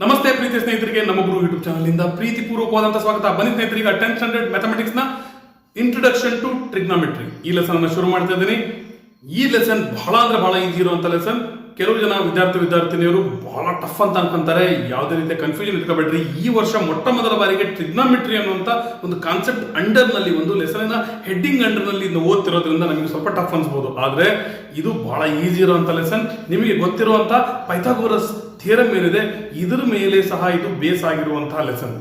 ನಮಸ್ತೆ ಪ್ರೀತಿ ಸ್ನೇಹಿತರಿಗೆ, ನಮ್ಮ ಗುರು ಯೂಟ್ಯೂಬ್ ಚಾನಲ್ ಇಂದ ಪ್ರೀತಿಪೂರ್ವಕವಾದಂತಹ ಸ್ವಾಗತ. ಬನ್ನಿ ಸ್ನೇಹಿತರಿಗೆ, 10th ಸ್ಟ್ಯಾಂಡರ್ಡ್ ಮ್ಯಾಥಮೆಟಿಕ್ಸ್ ನ ಇಂಟ್ರೊಡಕ್ಷನ್ ಟು ಟ್ರಿಗ್ನಾಮೆಟ್ರಿ ಈ ಲೆಸನ್ ಅನ್ನು ಶುರು ಮಾಡ್ತಾ ಇದ್ದೀನಿ. ಈ ಲೆಸನ್ ಬಹಳ ಅಂದ್ರೆ ಬಹಳ ಈಸಿ ಇರುವಂತ ಲೆಸನ್. ಕೆಲವು ಜನ ವಿದ್ಯಾರ್ಥಿನಿಯರು ಬಹಳ ಟಫ್ ಅಂತ ಅನ್ಕೊಂತಾರೆ. ಯಾವುದೇ ರೀತಿಯ ಕನ್ಫ್ಯೂಷನ್ ಇಟ್ಕೋಬೇಡ್ರಿ. ಈ ವರ್ಷ ಮೊಟ್ಟ ಮೊದಲ ಬಾರಿಗೆ ಟ್ರಿಗ್ನಾಮೆಟ್ರಿ ಅನ್ನುವಂತ ಒಂದು ಕಾನ್ಸೆಪ್ಟ್ ಅಂಡರ್ ನಲ್ಲಿ, ಒಂದು ಲೆಸನ್ ಹೆಡ್ಡಿಂಗ್ ಅಂಡರ್ ನಲ್ಲಿ ಓದ್ತಿರೋದ್ರಿಂದ ನಮಗೆ ಸ್ವಲ್ಪ ಟಫ್ ಅನ್ಸ್ಬೋದು. ಆದ್ರೆ ಇದು ಬಹಳ ಈಸಿ ಇರುವಂತ ಲೆಸನ್. ನಿಮಗೆ ಗೊತ್ತಿರುವಂತ ಪೈಥಾಗೋರಸ್ ಥಿಯರಮ್ ಏನಿದೆ, ಇದರ ಮೇಲೆ ಸಹ ಇದು ಬೇಸ್ ಆಗಿರುವಂತಹ ಲೆಸನ್.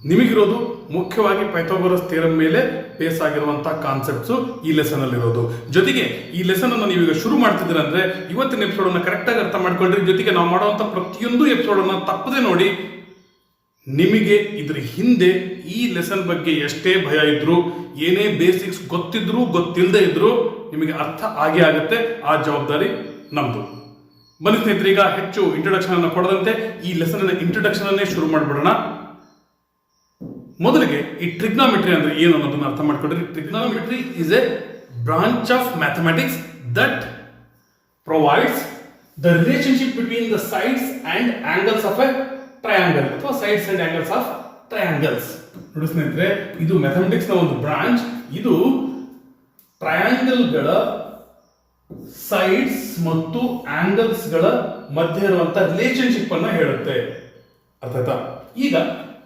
ನಿಮಗಿರೋದು ಮುಖ್ಯವಾಗಿ ಪೈಥಾಗೋರಸ್ ಥಿಯರಮ್ ಮೇಲೆ ಬೇಸ್ ಆಗಿರುವಂತಹ ಕಾನ್ಸೆಪ್ಟ್ಸ್ ಈ ಲೆಸನ್ ಅಲ್ಲಿ ಇರೋದು. ಜೊತೆಗೆ ಈ ಲೆಸನ್ ಅನ್ನು ನೀವೀಗ ಶುರು ಮಾಡ್ತಿದ್ದೀರ ಅಂದ್ರೆ ಇವತ್ತಿನ ಎಪಿಸೋಡ್ ಅನ್ನ ಕರೆಕ್ಟ್ ಆಗಿ ಅರ್ಥ ಮಾಡ್ಕೊಳ್ರಿ. ಜೊತೆಗೆ ನಾವು ಮಾಡುವಂತ ಪ್ರತಿಯೊಂದು ಎಪಿಸೋಡ್ ಅನ್ನ ತಪ್ಪದೆ ನೋಡಿ. ನಿಮಗೆ ಇದ್ರ ಹಿಂದೆ ಈ ಲೆಸನ್ ಬಗ್ಗೆ ಎಷ್ಟೇ ಭಯ ಇದ್ರು, ಏನೇ ಬೇಸಿಕ್ಸ್ ಗೊತ್ತಿದ್ರು ಗೊತ್ತಿಲ್ಲದೆ ಇದ್ರು, ನಿಮಗೆ ಅರ್ಥ ಆಗೇ ಆಗುತ್ತೆ. ಆ ಜವಾಬ್ದಾರಿ ನಮ್ದು. ಬನ್ನಿ ಸ್ನೇಹಿತರೆ, ಈಗ ಹೆಚ್ಚು ಇಂಟ್ರೊಡಕ್ಷನ್ ಅನ್ನು ಕೊಡದಂತೆ ಈ ಲೆಸನ್ ಇಂಟ್ರೊಡಕ್ಷನ್ ಅನ್ನೇ ಶುರು ಮಾಡ್ಬಿಡೋಣ. ಮೊದಲಿಗೆ ಈ ಟ್ರಿಗ್ನಾಮೆಟ್ರಿ ಅಂದ್ರೆ ಏನು ಅನ್ನೋದನ್ನ ಅರ್ಥ ಮಾಡ್ಕೊಂಡ್ರೆ, trigonometry is a branch of mathematics that provides the relationship between the sides and angles of a triangle ಅಥವಾ sides and angles of triangles. ನೋಡಿ ಸ್ನೇಹಿತರೆ, ಇದು ಮ್ಯಾಥಮೆಟಿಕ್ಸ್ ನ ಒಂದು ಬ್ರಾಂಚ್. ಇದು ಟ್ರಯಾಂಗಲ್ಗಳ ಸೈಡ್ಸ್ ಮತ್ತು ಆಂಗಲ್ಸ್ ಗಳ ಮಧ್ಯೆ ಇರುವಂತಹ ರಿಲೇಶನ್ಶಿಪ್ ಅನ್ನ ಹೇಳುತ್ತೆ. ಅರ್ಥ ಆಯ್ತಾ? ಈಗ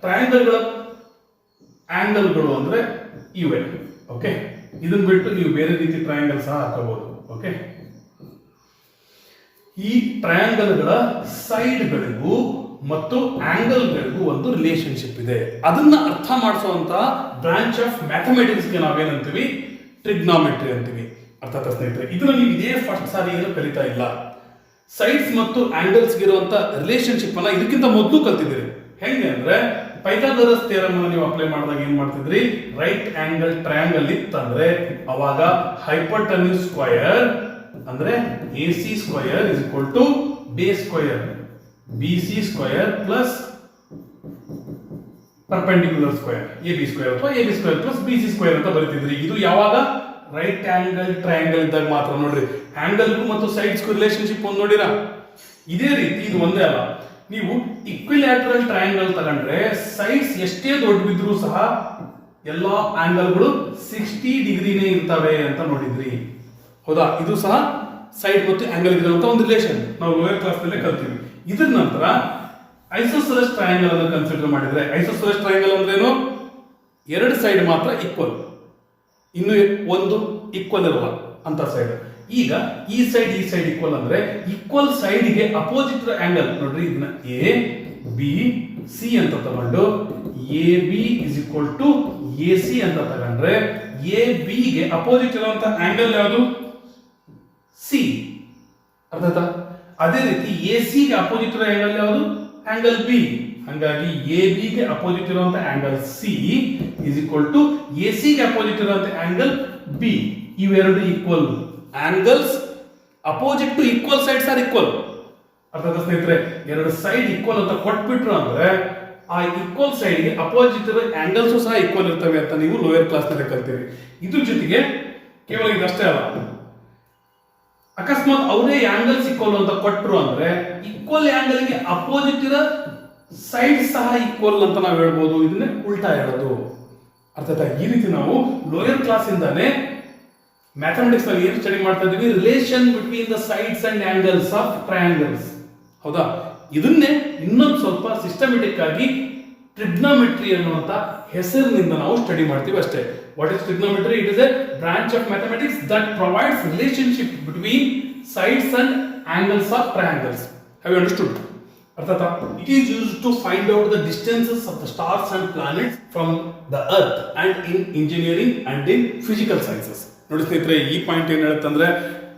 ಟ್ರಯಾಂಗಲ್ಗಳ ಆಂಗಲ್ಗಳು ಅಂದ್ರೆ ಇವೆ. ಓಕೆ, ಇದನ್ನ ಬಿಟ್ಟು ನೀವು ಬೇರೆ ರೀತಿ ಟ್ರಯಾಂಗಲ್ ಸಹ ಹಾಕಬಹುದು. ಓಕೆ, ಈ ಟ್ರಯಾಂಗಲ್ಗಳ ಸೈಡ್ಗಳಿಗೂ ಮತ್ತು ಆಂಗಲ್ಗಳಿಗೂ ಒಂದು ರಿಲೇಶನ್ಶಿಪ್ ಇದೆ. ಅದನ್ನ ಅರ್ಥ ಮಾಡಿಸುವಂತಹ ಬ್ರಾಂಚ್ ಆಫ್ ಮ್ಯಾಥಮೆಟಿಕ್ಸ್ಗೆ ನಾವೇನಂತೀವಿ? ಟ್ರಿಗ್ನಾಮೆಟ್ರಿ ಅಂತೀವಿ. ಅರ್ಥ ಆಯ್ತಾ ಸ್ನೇಹಿತರೆ? ಇದನ್ನ ನೀವು ಇದೇ ಫಸ್ಟ್ ಸಾರಿ ಏನು ಕಲಿತಾ ಇಲ್ಲ. ಸೈಡ್ಸ್ ಮತ್ತು ಆಂಗಲ್ಸ್ ಇರುವಂತ ರಿಲೇಶನ್ಶಿಪ್ ಅನ್ನ ಇದಕ್ಕಿಂತ ಮೊದಲು ಕಲ್ತಿದ್ದೀರಿ. ಹೆಂಗೆ ಅಂದ್ರೆ, ಪೈಥಾಗೋರಸ್ ಥಿಯರಮ್ ಅನ್ನು ನೀವು ಅಪ್ಲೈ ಮಾಡಿದಾಗ ಏನ್ ಮಾಡ್ತಿದ್ರಿ? ರೈಟ್ ಆಂಗಲ್ ಟ್ರಯಾಂಗಲ್ ಇತ್ತಂದ್ರೆ ಅವಾಗ ಹೈಪೋಟೆನ್ಯೂಸ್ ಸ್ಕ್ವಯರ್ ಅಂದ್ರೆ AC square is equal to base square BC square plus perpendicular square AB square ಅಥವಾ AB square plus BC square ಅಂತ ಬರೀತಿದ್ರಿ. ಇದು ಯಾವಾಗ? ರೈಟ್ ಆಂಗಲ್ ಟ್ರಯಾಂಗಲ್ ಇದ್ದಾಗ ಮಾತ್ರ. ನೋಡ್ರಿ, ಆಂಗಲ್ ಮತ್ತು ಸೈಡ್ಸ್ ರಿಲೇಶನ್ಶಿಪ್ ಒಂದು ನೋಡಿರಾ? ಇದೇ ರೀತಿ ಇದು ಒಂದೇ ಅಲ್ಲ. ನೀವು ಇಕ್ವಿಲ್ಯಾಟರಲ್ ಟ್ರಯಾಂಗಲ್ ತಗೊಂಡ್ರೆ ಸೈಡ್ಸ್ ಎಷ್ಟೇ ದೊಡ್ಡವಿದ್ರೂ ಸಹ ಎಲ್ಲಾ ಆಂಗಲ್ಗಳು 60 ಡಿಗ್ರಿನೇ ಇರ್ತವೆ ಅಂತ ನೋಡಿದ್ರಿ. ಹೌದಾ? ಇದು ಸಹ ಸೈಡ್ ಮತ್ತು ಆಂಗಲ್ ಇರುವಂತ ಒಂದು ರಿಲೇಷನ್ ನಾವು ಲೋಯರ್ ಕ್ಲಾಸ್ ನಲ್ಲೇ ಕಲ್ತೀವಿ. ಇದರ ನಂತರ ಐಸೋಸೆಲೆಸ್ ಟ್ರಯಾಂಗಲ್ ಅನ್ನು ಕನ್ಸಿಡರ್ ಮಾಡಿದ್ರೆ, ಐಸೋಸೆಲೆಸ್ ಟ್ರಯಾಂಗಲ್ ಅಂದ್ರೇನು? ಎರಡು ಸೈಡ್ ಮಾತ್ರ ಈಕ್ವಲ್, ಇನ್ನು ಒಂದು ಈಕ್ವಲ್ ಇರಲ್ಲ ಅಂತ ಸೈಡ್. ಈಗ ಈ ಸೈಡ್ ಈಕ್ವಲ್ ಅಂದ್ರೆ ಈಕ್ವಲ್ ಸೈಡ್ಗೆ ಅಪೋಸಿಟ್ ಆಂಗಲ್ ನೋಡ್ರಿ. ಇದನ್ನ ABC ಅಂತ ತಗೊಂಡು AB is equal to AC ಅಂತ ತಗೊಂಡ್ರೆ AB ಗೆ ಅಪೋಸಿಟ್ ಇರುವಂತ ಆಂಗಲ್ ಯಾವುದು? C. ಅರ್ಥ ಆಯ್ತಾ? ಅದೇ ರೀತಿ AC ಗೆ ಅಪೋಸಿಟ್ ಇರೋ ಆಂಗಲ್ ಯಾವುದು? Angle B. ಹಾಗಾಗಿ AB ಗೆ ಅಪೋಸಿಟ್ ಇರುವಂತ angle C is equal to AC ಗೆ ಅಪೋಸಿಟ್ ಇರುವಂತ ಆಂಗಲ್ B. ಇವೆರಡು equal angles opposite to equal sides are equal. ಅರ್ಥ ಆಯ್ತಾ ಸ್ನೇಹಿತರೆ? ಎರಡು ಸೈಡ್ ಈಕ್ವಲ್ ಅಂತ ಕೊಟ್ಬಿಟ್ರು ಅಂದ್ರೆ ಆ ಈಕ್ವಲ್ ಸೈಡ್ ಗೆ ಅಪೋಸಿಟ್ ಇರೋ ಆಂಗಲ್ಸ್ ಸಹ ಈಕ್ವಲ್ ಇರ್ತವೆ ಅಂತ ನೀವು ಲೋಯರ್ ಕ್ಲಾಸ್ ನಲ್ಲಿ ಕಲ್ತೀರಿ. ಇದ್ರ ಜೊತೆಗೆ ಕೇವಲ ಇದಷ್ಟೇ ಅಲ್ಲ, ಅಕಸ್ಮಾತ್ ಅವರೇ ಆಂಗಲ್ಸ್ ಈಕ್ವಲ್ ಅಂತ ಕೊಟ್ಟರು ಅಂದ್ರೆ ಈಕ್ವಲ್ ಆಂಗಲ್ ಗೆ ಅಪೋಸಿಟ್ ಇರೋ ಸೈಡ್ ಸಹ ಈಕ್ವಲ್ ಅಂತ ನಾವು ಹೇಳ್ಬೋದು. ಇದನ್ನೇ ಉಲ್ಟಾ ಹೇಳೋದು. ಅರ್ಥ ಆಯ್ತಾ? ಈ ರೀತಿ ನಾವು ಲೋಯರ್ ಕ್ಲಾಸ್ ಇಂದಾನೆ ಮ್ಯಾಥಮೆಟಿಕ್ಸ್ ನಲ್ಲಿ ಏನು ಸ್ಟಡಿ ಮಾಡ್ತಾ ಇದೀವಿ? Relation between the sides and angles of triangles. ಹೌದಾ? ಇದನ್ನೇ ಇನ್ನೊಂದು ಸ್ವಲ್ಪ ಸಿಸ್ಟಮೆಟಿಕ್ ಆಗಿ ಟ್ರಿಗ್ನಾಮೆಟ್ರಿ ಅನ್ನುವಂತ ಹೆಸರಿನಿಂದ ನಾವು ಸ್ಟಡಿ ಮಾಡ್ತೀವಿ ಅಷ್ಟೇ. What is trigonometry? It is a branch of mathematics that provides relationship between sides and angles of triangles. Have you understood? ಅರ್ಥ ಆಯ್ತಾ? It is used to find out the distances of the stars and planets from the earth and in engineering and in physical sciences. ನೋಡಿ ಸ್ನೇಹಿತರೆ, ಈ point ಏನ್ ಹೇಳುತ್ತಂದ್ರೆ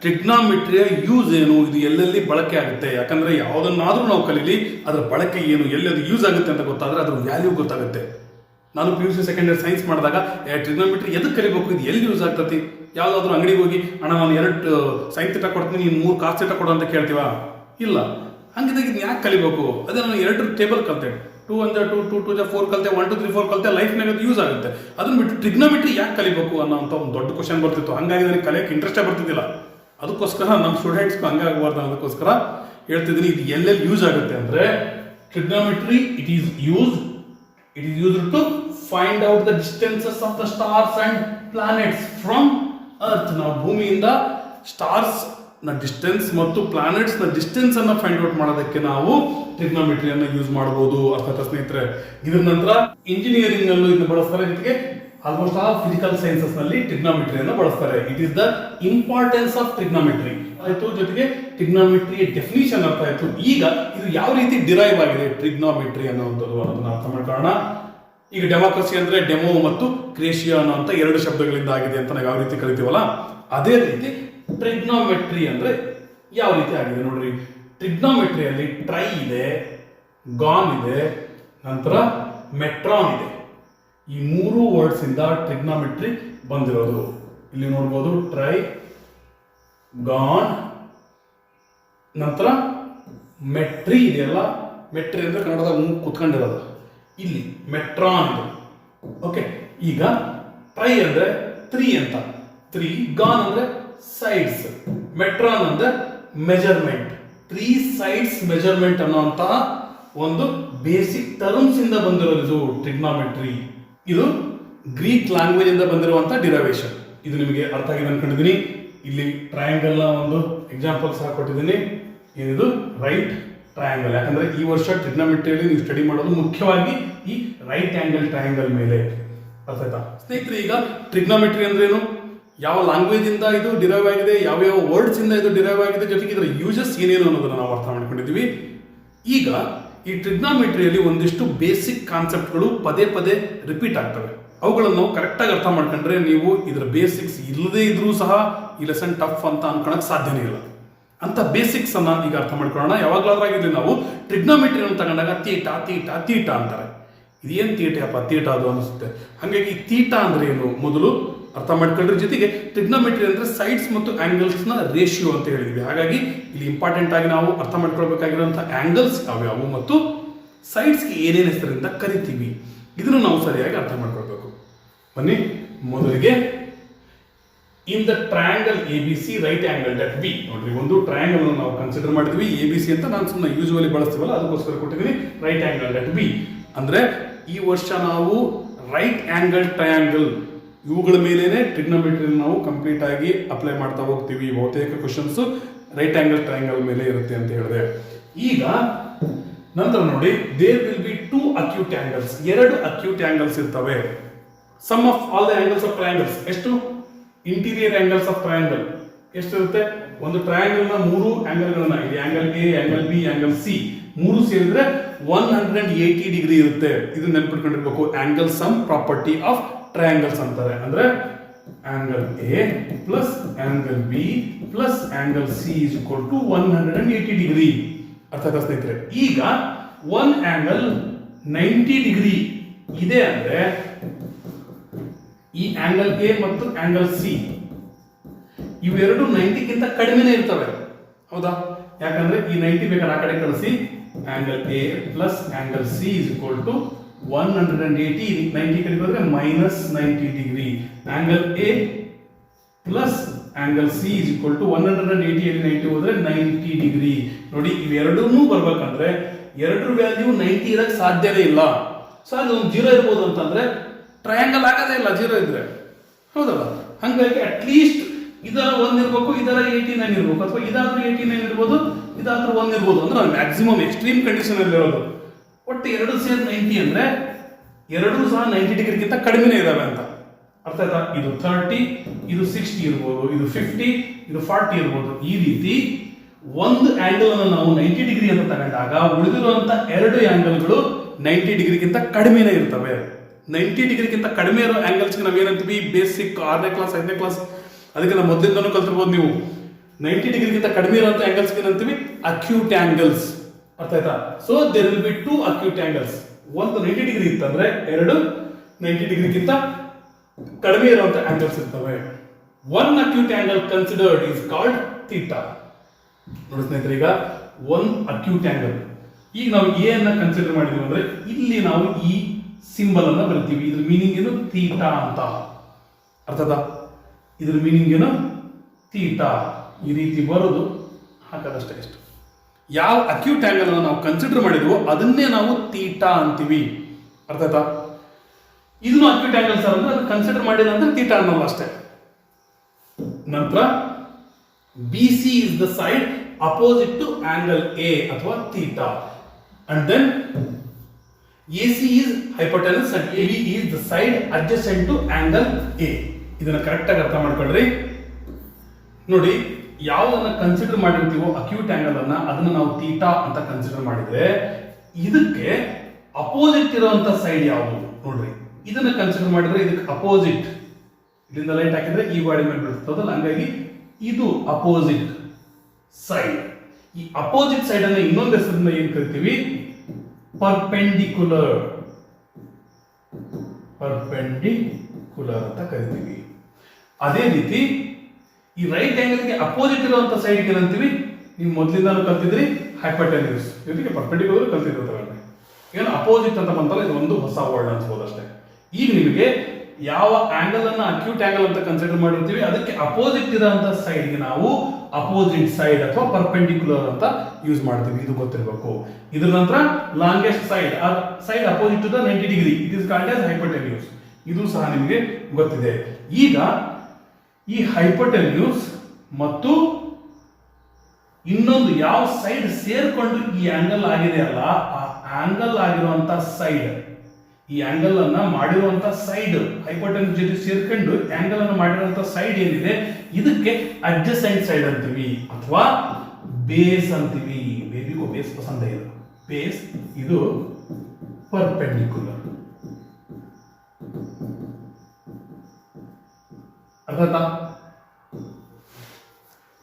ಟ್ರಿಗ್ನಾಮೆಟ್ರಿಯ use ಏನು, ಇದು ಎಲ್ಲೆಲ್ಲಿ ಬಳಕೆ ಆಗುತ್ತೆ. ಯಾಕಂದ್ರೆ ಯಾವುದನ್ನಾದ್ರೂ ನಾವು ಕಲೀಲಿ, ಅದರ ಬಳಕೆ ಏನು, ಎಲ್ಲಿ ಅದು ಯೂಸ್ ಆಗುತ್ತೆ ಅಂತ ಗೊತ್ತಾದ್ರೆ ಅದ್ರ ವ್ಯಾಲ್ಯೂ ಗೊತ್ತಾಗುತ್ತೆ. ನಾನು PUC ಸೆಕೆಂಡ್ ಇಯರ್ ಸೈನ್ಸ್ ಮಾಡಿದಾಗ ಟ್ರಿಗ್ನಾಮೆಟ್ರಿ ಎದಕ್ಕೆ ಕಲಿಬೇಕು, ಇದು ಎಲ್ಲಿ ಯೂಸ್ ಆಗ್ತತಿ? ಯಾವ್ದಾದ್ರು ಅಂಗಡಿಗೆ ಹೋಗಿ ಅಣ್ಣ ನಾನು 2 ಸೈನ್ ಥೀಟಾ ಕೊಡ್ತೀನಿ, ನೀನು 3 ಕಾಸ್ ಥೀಟಾ ಕೊಡು ಅಂತ ಕೇಳ್ತೀವ? ಇಲ್ಲ. ಹಂಗಿದಾಗ ಇದನ್ನ ಯಾಕೆ ಕಲಿಬೇಕು? ಅದೇ ನಾನು 2 ಟೇಬಲ್ ಕಲ್ತೆ, 2 1 2 2 2 4 ಕಲ್ತೆ, 1 2 3 4 ಕಲ್ತೆ, ಲೈಫ್ನಾಗ ಅದು ಯೂಸ್ ಆಗುತ್ತೆ. ಅದನ್ನ ಬಿಟ್ಟು ಟ್ರಿಗ್ನಾಮೆಟ್ರಿ ಯಾಕೆ ಕಲಿಬೇಕು ಅನ್ನೋಂಥ ಒಂದು ದೊಡ್ಡ ಕ್ವಶನ್ ಬರ್ತಿತ್ತು. ಹಂಗಾಗಿ ನನಗೆ ಕಲಿಯಕ್ಕೆ ಇಂಟ್ರೆಸ್ಟೇ ಬರ್ತಿದ್ದಿಲ್ಲ. ಅದಕ್ಕೋಸ್ಕರ ನಮ್ಮ ಸ್ಟೂಡೆಂಟ್ಸ್ಗೂ ಹಂಗಾಗಬಾರ್ದು ಅನ್ನೋದಕ್ಕೋಸ್ಕರ ಹೇಳ್ತಿದ್ದೀನಿ. ಇದು ಎಲ್ಲೆಲ್ಲಿ ಯೂಸ್ ಆಗುತ್ತೆ ಅಂದ್ರೆ trigonometry it is used to find out the distances of the stars and planets from earth. ನಾವು ಭೂಮಿಯಿಂದ ಸ್ಟಾರ್ಸ್ ನ ಡಿಸ್ಟೆನ್ಸ್ ಮತ್ತು ಪ್ಲಾನೆಟ್ಸ್ ನ ಡಿಸ್ಟೆನ್ಸ್ ಅನ್ನ ಫೈಂಡ್ ಔಟ್ ಮಾಡೋದಕ್ಕೆ ನಾವು ಟ್ರಿಗ್ನೋಮೆಟ್ರಿಯನ್ನು ಯೂಸ್ ಮಾಡಬಹುದು. ಅರ್ಥಾತ್ ಸ್ನೇಹಿತರೆ, ಇದರ ನಂತರ ಇಂಜಿನಿಯರಿಂಗ್ ನಲ್ಲೂ ಇದನ್ನು ಬಳಸ್ತಾರೆ, ಜೊತೆಗೆ ಆಲ್ಮೋಸ್ಟ್ ಆಲ್ ಫಿಸಿಕಲ್ ಸೈನ್ಸಸ್ ನಲ್ಲಿ ಟ್ರಿಗ್ನೋಮೆಟ್ರಿಯನ್ನು ಬಳಸ್ತಾರೆ. It is the importance of trigonometry ಆಯ್ತು, ಜೊತೆಗೆ ಟ್ರಿಗ್ನೋಮೆಟ್ರಿ ಡೆಫಿನಿಷನ್ ಅರ್ಥ ಆಯ್ತು. ಈಗ ಇದು ಯಾವ ರೀತಿ ಡಿರೈವ್ ಆಗಿದೆ ಟ್ರಿಗ್ನೋಮೆಟ್ರಿ ಅನ್ನುವಂಥದ್ದು ಅನ್ನೋದನ್ನ ಅರ್ಥ ಮಾಡ್ಕೊಳ್ಳೋಣ. ಈಗ ಡೆಮೋಕ್ರಸಿ ಅಂದ್ರೆ ಡೆಮೋ ಮತ್ತು ಕ್ರೇಷಿಯಾ ಅನ್ನುವಂಥ ಎರಡು ಶಬ್ದಗಳಿಂದ ಆಗಿದೆ ಅಂತ ನಾವು ಯಾವ ರೀತಿ ಕರಿತೀವಲ್ಲ, ಅದೇ ರೀತಿ ಟ್ರಿಗ್ನೋಮೆಟ್ರಿ ಅಂದ್ರೆ ಯಾವ ರೀತಿ ಆಗಿದೆ ನೋಡ್ರಿ. ಟ್ರಿಗ್ನೋಮೆಟ್ರಿಯಲ್ಲಿ ಟ್ರೈ ಇದೆ, ಗಾನ್ ಇದೆ, ನಂತರ ಮೆಟ್ರಾನ್ ಇದೆ. ಈ ಮೂರು ವರ್ಡ್ಸ್ ಇಂದ ಟ್ರಿಗ್ನೋಮೆಟ್ರಿ ಬಂದಿರೋದು. ಇಲ್ಲಿ ನೋಡ್ಬೋದು ಟ್ರೈ, ಗಾನ್, ನಂತರ ಮೆಟ್ರಿ ಇದೆಯಲ್ಲ. ಮೆಟ್ರಿ ಅಂದ್ರೆ ಕನ್ನಡದಾಗ ಕುತ್ಕೊಂಡಿರೋದು, ಇಲ್ಲಿ ಮೆಟ್ರಾನ್ ಇದೆ. ಓಕೆ, ಈಗ ಟ್ರೈ ಅಂದ್ರೆ 3 ಅಂತ, 3, ಗಾನ್ ಅಂದ್ರೆ ಸೈಡ್ಸ್, ಮೆಟ್ರಾನ್ ಅಂದ್ರೆ ಮೆಜರ್ಮೆಂಟ್. 3 ಸೈಡ್ಸ್ ಮೆಜರ್ಮೆಂಟ್ ಅನ್ನುವಂತಹ ಒಂದು ಬೇಸಿಕ್ ಟರ್ಮ್ಸ್ ಇಂದ ಬಂದಿರೋದು ಇದು ಟ್ರಿಗ್ನೋಮೆಟ್ರಿ. ಇದು ಗ್ರೀಕ್ ಲ್ಯಾಂಗ್ವೇಜ್ ಇಂದ ಬಂದಿರುವಂತಹ ಡಿರೈವೇಶನ್. ಇದು ನಿಮಗೆ ಅರ್ಥ ಆಗಿದೆ ಅನ್ಕೊಂಡಿದ್ದೀನಿ. ಇಲ್ಲಿ ಟ್ರಯಾಂಗಲ್ ನ ಒಂದು ಎಕ್ಸಾಂಪಲ್ ಸಹ ಕೊಟ್ಟಿದ್ದೀನಿ. ಏನಿದು ರೈಟ್ ಟ್ರಯಾಂಗಲ್, ಯಾಕಂದ್ರೆ ಈ ವರ್ಷ ಟ್ರಿಗ್ನೋಮೆಟ್ರಿಯಲ್ಲಿ ನೀವು ಸ್ಟಡಿ ಮಾಡೋದು ಮುಖ್ಯವಾಗಿ ಈ ರೈಟ್ ಆಂಗಲ್ ಟ್ರಯಾಂಗಲ್ ಮೇಲೆ. ಅರ್ಥ ಆಯ್ತಾ ಸ್ನೇಹಿತರೆ? ಈಗ ಟ್ರಿಗ್ನೋಮೆಟ್ರಿ ಅಂದ್ರೆ ಏನು, ಯಾವ ಲ್ಯಾಂಗ್ವೇಜ್ ಇಂದ ಇದು ಡಿರೈವ್ ಆಗಿದೆ, ಯಾವ ವರ್ಡ್ಸ್ ಇಂದ ಇದು ಡಿರೈವ್ ಆಗಿದೆ, ಜೊತೆಗೆ ಇದರ ಯೂಸಸ್ ಏನೇನು ಅನ್ನೋದನ್ನ ನಾವು ಅರ್ಥ ಮಾಡ್ಕೊಂಡಿದ್ದೀವಿ. ಈಗ ಈ ಟ್ರಿಗ್ನೋಮೆಟ್ರಿಯಲ್ಲಿ ಒಂದಿಷ್ಟು ಬೇಸಿಕ್ ಕಾನ್ಸೆಪ್ಟ್ಗಳು ಪದೇ ಪದೇ ರಿಪೀಟ್ ಆಗ್ತವೆ. ಅವುಗಳನ್ನು ನಾವು ಕರೆಕ್ಟಾಗಿ ಅರ್ಥ ಮಾಡ್ಕೊಂಡ್ರೆ ನೀವು ಇದರ ಬೇಸಿಕ್ಸ್ ಇಲ್ಲದೇ ಇದ್ರೂ ಸಹ ಈ ಲೆಸನ್ ಟಫ್ ಅಂತ ಅನ್ಕೊಳಕ್ ಸಾಧ್ಯನೇ ಇಲ್ಲ. ಅಂತ ಬೇಸಿಕ್ಸ್ ಅನ್ನ ಈಗ ಅರ್ಥ ಮಾಡ್ಕೊಳ್ಳೋಣ. ಯಾವಾಗಲಾದ್ರಾಗಿದ್ರೆ ನಾವು ಟ್ರಿಗ್ನೋಮೆಟ್ರಿ ಅನ್ನು ತಗೊಂಡಾಗ ತೀಟಾ ತೀಟಾ ತೀಟಾ ಅಂತಾರೆ. ಇದೇನು ತೀಟಪ್ಪ ತೀಟಾ ಅದು ಅನಿಸುತ್ತೆ. ಹಾಗಾಗಿ ತೀಟಾ ಅಂದ್ರೆ ಏನು ಮೊದಲು ಅರ್ಥ ಮಾಡ್ಕೊಂಡ್ರೆ, ಜೊತೆಗೆ ಟ್ರಿಗ್ನೋಮೆಟ್ರಿ ಅಂದ್ರೆ ಸೈಡ್ಸ್ ಮತ್ತು ಆಂಗಲ್ಸ್ ನ ರೇಷಿಯೋ ಅಂತ ಹೇಳಿದ್ವಿ. ಹಾಗಾಗಿ ಇಲ್ಲಿ ಇಂಪಾರ್ಟೆಂಟ್ ಆಗಿ ನಾವು ಅರ್ಥ ಮಾಡ್ಕೊಳ್ಬೇಕಾಗಿರುವಂತಹ ಆಂಗಲ್ಸ್ ಯಾವ್ಯಾವು ಮತ್ತು ಸೈಡ್ಸ್ಗೆ ಏನೇನು ಹೆಸರಿಂದ ಕರಿತೀವಿ, ಇದನ್ನು ನಾವು ಸರಿಯಾಗಿ ಅರ್ಥ ಮಾಡ್ಕೊಳ್ಬೇಕು. ಬನ್ನಿ, ಮೊದಲಿಗೆ in the triangle ABC right angle at B. ನೋಡ್ರಿ, ಒಂದು ಟ್ರಯಾಂಗಲ್ ನಾವು ಕನ್ಸಿಡರ್ ಮಾಡಿದ್ವಿ ABC ಅಂತ. ನಾನು ಸುಮ್ಮನೆ ಯೂಶುವಲಿ ಬಳಸ್ತೀವಲ್ಲ ಅದಕ್ಕೋಸ್ಕರ ಕೊಟ್ಟಿದ್ದೀನಿ ರೈಟ್ ಆಂಗಲ್ ಅಟ್ B. ಅಂದ್ರೆ ಈ ವರ್ಷ ನಾವು ರೈಟ್ ಆಂಗಲ್ ಟ್ರಯಾಂಗಲ್ ಇವುಗಳ ಮೇಲೇನೆ ಟ್ರಿಗ್ನೋಮೆಟ್ರಿ ನಾವು ಕಂಪ್ಲೀಟ್ ಆಗಿ ಅಪ್ಲೈ ಮಾಡ್ತಾ ಹೋಗ್ತೀವಿ. ಬಹುತೇಕ ಕ್ವಶನ್ಸ್ ರೈಟ್ ಆಂಗಲ್ ಟ್ರಯಾಂಗಲ್ ಮೇಲೆ ಇರುತ್ತೆ ಅಂತ ಹೇಳಿದೆ. ಈಗ ನಂತರ ನೋಡಿ, there will be 2 acute angles. 2 acute angles ಇರ್ತವೆ. Sum of all the angles of triangles ಎಷ್ಟು? ಇಂಟೀರಿಯರ್ ಆಂಗಲ್ಸ್ ಆಫ್ ಟ್ರಯಾಂಗಲ್ ಎಷ್ಟಿರುತ್ತೆ? ಒಂದು ಟ್ರಯಾಂಗಲ್ ನ 3 ಆಂಗಲ್ಗಳನ್ನ, ಇಲ್ಲಿ angle A, angle B, angle C, 3 ಸೇರಿದ್ರೆ 180 ಡಿಗ್ರಿ ಇರುತ್ತೆ. ಇದು ನೆನ್ಪಿಟ್ಕೊಂಡಿರ್ಬೇಕು. Angle sum property of triangles ಅಂತಾರೆ. ಅಂದ್ರೆ angle A plus angle B plus angle C is equal to 180 degree. ಅರ್ಥ ಆಯ್ತಾ ಸ್ನೇಹಿತರೆ? ಈಗ ಒನ್ ಆಂಗಲ್ 90 ಡಿಗ್ರಿ ಇದೆ ಅಂದ್ರೆ ಈ ಆಂಗಲ್ A ಮತ್ತು ಆಂಗಲ್ C ಇವೆರಡು 90ಗಿಂತ ಕಡಿಮೆನೇ ಇರ್ತವೆ. ಹೌದಾ? ಯಾಕಂದ್ರೆ ಈ 90 ಬೇಕಾದ್ರೆ ಆ ಕಡೆ ಕಳಿಸಿ, angle A plus angle C is equal to 180. 90 ಕಡೆ ಹೋದ್ರೆ -90 degree. Angle A plus angle C is equal to 180 ಅಲ್ಲಿ 90 ಹೋದ್ರೆ 90 ಡಿಗ್ರಿ. ನೋಡಿ, ಇವೆರಡನ್ನೂ ಬರ್ಬೇಕಂದ್ರೆ ಎರಡರ ವ್ಯಾಲ್ಯೂ 90 ಇರಕ್ಕೆ ಸಾಧ್ಯನೇ ಇಲ್ಲ. ಸೊ ಅದು 0 ಇರ್ಬೋದು ಅಂತಂದ್ರೆ ಟ್ರಯಾಂಗಲ್ ಆಗೋದೇ ಇಲ್ಲ 0 ಇದ್ರೆ. ಹೌದಲ್ಲ? ಹಂಗಾಗಿ ಅಟ್ಲೀಸ್ಟ್ ಇದರ 1 ಇರ್ಬೇಕು, ಇದರ 89 ಇರ್ಬೇಕು, ಅಥವಾ ಇದಾದ್ರೂ 89 ಇರ್ಬೋದು, ಇದಾದ್ರೂ 1 ಇರ್ಬೋದು. ಅಂದ್ರೆ ಮ್ಯಾಕ್ಸಿಮಮ್ ಎಕ್ಸ್ಟ್ರೀಮ್ ಕಂಡೀಷನ್ ಅಲ್ಲಿ ಇರೋದು. ಒಟ್ಟು ಎರಡು ಸೇರಿ 90 ಅಂದ್ರೆ ಎರಡೂ ಸಹ 90 ಡಿಗ್ರಿಗಿಂತ ಕಡಿಮೆನೇ ಇದಾವೆ ಅಂತ ಅರ್ಥ ಆಯ್ತಾ? ಇದು 30, ಇದು 60 ಇರ್ಬೋದು, ಇದು 50, ಇದು 40 ಇರ್ಬೋದು. ಈ ರೀತಿ ಒಂದು ಆಂಗಲ್ ಅನ್ನು ನಾವು 90 ಡಿಗ್ರಿ ಅಂತ ತಗೊಂಡಾಗ ಉಳಿದಿರುವಂತ ಎರಡು ಆಂಗಲ್ಗಳು 90 ಡಿಗ್ರಿಗಿಂತ ಕಡಿಮೆನೇ ಇರ್ತವೆ. 90 ಡಿಗ್ರಿಗಿಂತ ಕಡಿಮೆ ಇರೋ ಆಂಗಲ್ಸ್ ನಾವು ಏನಂತೀವಿ? ಬೇಸಿಕ್ 6ನೇ ಕ್ಲಾಸ್ 5ನೇ ಕ್ಲಾಸ್, ಅದಕ್ಕೆ ನಾವು ಮೊದಲಿಂದನೂ ಕಲ್ತಿರ್ಬೋದು ನೀವು. 90 ಡಿಗ್ರಿಗಿಂತ ಕಡಿಮೆ ಇರುವಂತ ಆಂಗಲ್ಸ್ ಏನಂತೀವಿ? Acute angles. ಅರ್ಥ ಆಯ್ತಾ? So there will be 2 acute angles. ಒಂದು 90 ಡಿಗ್ರಿ ಇತ್ತಂದ್ರೆ ಎರಡು 90 ಡಿಗ್ರಿಗಿಂತ ಕಡಿಮೆ ಇರುವಂತ ಆಂಗಲ್ಸ್ ಇರ್ತವೆ. One acute angle considered is called theta. ನೋಡಿ ಸ್ನೇಹಿತರೆ, ಈಗ ಒನ್ ಅಕ್ಯೂಟ್ ಆಂಗಲ್. ಈಗ ನಾವು ಎ ಅನ್ನ ಕನ್ಸಿಡರ್ ಮಾಡಿದ್ವಿ ಅಂದ್ರೆ ಇಲ್ಲಿ ನಾವು ಈ ಸಿಂಬಲ್ ಅನ್ನ ಬರಿತೀವಿ. ಇದ್ರ ಮೀನಿಂಗ್ ಏನು? ಥೀಟಾ ಅಂತ. ಅರ್ಥದ? ಇದ್ರ ಮೀನಿಂಗ್ ಏನು? ಥೀಟಾ. ಈ ರೀತಿ ಬರೋದು ಹಾಕೋದಷ್ಟೇ. ಎಷ್ಟು ಯಾವ ಅಕ್ಯೂಟ್ ಆಂಗಲ್ ಅನ್ನು ನಾವು ಕನ್ಸಿಡರ್ ಮಾಡಿದ್ವೋ ಅದನ್ನೇ ನಾವು ತೀಟಾ ಅಂತೀವಿ. ಅರ್ಥ ಆಯ್ತಾ? ಇದನ್ನು ಅಕ್ಯೂಟ್ ಆಂಗಲ್ ಸರ್ ಅಂದ್ರೆ ಅದು ಕನ್ಸಿಡರ್ ಮಾಡಿಲ್ಲ ಅಂದ್ರೆ ತೀಟಾ ಅನ್ನೋಲ್ಲ ಅಷ್ಟೇ. ನಂತರ B C is the side opposite to angle A ಅಥವಾ theta, and then A C is hypotenuse and A B is the side adjacent to angle A. ಇದನ್ನ correct ಆಗಿ ಅರ್ಥ ಮಾಡ್ಕೊಳ್ರಿ. ನೋಡಿ, ಯಾವುದನ್ನ ಕನ್ಸಿಡರ್ ಮಾಡಿರ್ತೀವೋ ಅಕ್ಯೂಟ್ ಆಂಗಲ್ ಅನ್ನ ಅದನ್ನ ನಾವು ತೀಟಾ ಅಂತ ಕನ್ಸಿಡರ್ ಮಾಡಿದ್ರೆ ಇದಕ್ಕೆ ಅಪೋಸಿಟ್ ಇರುವಂತ ಸೈಡ್ ಯಾವುದು ನೋಡ್ರಿ. ಇದನ್ನ ಕನ್ಸಿಡರ್ ಮಾಡಿದ್ರೆ ಇದಕ್ಕೆ ಅಪೋಸಿಟ್, ಇಲ್ಲಿಂದ ಲೈಟ್ ಹಾಕಿದ್ರೆ ಈ ಬಾಡಿ ಮೇಲೆ ಬೀಳ್ತದಲ್ಲ, ಹಂಗಾಗಿ ಇದು ಅಪೋಸಿಟ್ ಸೈಡ್. ಈ ಅಪೋಸಿಟ್ ಸೈಡ್ ಅನ್ನ ಇನ್ನೊಂದು ಹೆಸರನ್ನ ಏನ್ ಕರಿತೀವಿ? ಪರ್ಪೆಂಡಿಕ್ಯುಲರ್ ಅಂತ ಕರಿತೀವಿ. ಅದೇ ರೀತಿ ಈ ರೈಟ್ ಆಂಗಲ್ಗೆ ಅಪೋಸಿಟ್ ಇರುವಂತ ಸೈಡ್ ಏನಂತೀವಿ? ನೀವು ಮೊದಲಿಂದ ಕಲ್ತಿದ್ರಿ ಹೈಪೋಟೆನ್ಯೂಸ್, ಜೊತೆಗೆ ಪರ್ಪೆಂಡಿಕ್ಯುಲರ್ ಕಲ್ತಿರ್ತಾರೆ. ಏನು ಅಪೋಸಿಟ್ ಅಂತ ಬಂತಲ್ಲ, ಇದು ಒಂದು ಹೊಸ ವರ್ಡ್ ಅನ್ಸ್ಬೋದು ಅಷ್ಟೇ. ಈಗ ನಿಮಗೆ ಯಾವ ಆಂಗಲ್ ಅನ್ನ ಅಕ್ಯೂಟ್ ಆಂಗಲ್ ಅಂತ ಕನ್ಸಿಡರ್ ಮಾಡಿರ್ತೀವಿ ಅದಕ್ಕೆ ಅಪೋಸಿಟ್ ಇರುವಂತ ಸೈಡ್ಗೆ ನಾವು ಅಪೋಸಿಟ್ ಸೈಡ್ ಅಥವಾ ಪರ್ಪೆಂಡಿಕ್ಯುಲರ್ ಅಂತ ಯೂಸ್ ಮಾಡ್ತೀವಿ. ಇದು ಗೊತ್ತಿರಬೇಕು. ಇದರ ನಂತರ longest side, side opposite to the 90 degree, it is called as hypotenuse. ಇದು ಸಹ ನಿಮಗೆ ಗೊತ್ತಿದೆ. ಈಗ ಈ ಹೈಪೋಟೆನ್ಯೂಸ್ ಮತ್ತು ಇನ್ನೊಂದು ಯಾವ ಸೈಡ್ ಸೇರ್ಕೊಂಡು ಈ ಆಂಗಲ್ ಆಗಿದೆ ಅಲ್ಲ, ಆ ಆಂಗಲ್ ಆಗಿರುವಂತ ಸೈಡ್, ಈ ಆಂಗಲ್ ಅನ್ನ ಮಾಡಿರುವಂತ ಸೈಡ್ ಹೈಪೋಟೆನ್ಯೂಸ್ ಜೊತೆ ಸೇರ್ಕೊಂಡು ಆಂಗಲ್ ಅನ್ನು ಮಾಡಿರುವಂತ ಸೈಡ್ ಏನಿದೆ ಇದಕ್ಕೆ ಅಡ್ಜಸೆಂಟ್ ಸೈಡ್ ಅಂತೀವಿ ಅಥವಾ ಬೇಸ್ ಅಂತೀವಿ. ಬೇಬಿಗೂ ಬೇಸ್ ಪಸಂದ ಇದೆ, ಬೇಸ್. ಇದು ಪರ್ಪೆಂಡಿಕ್ಯುಲರ್. ಅರ್ಥ?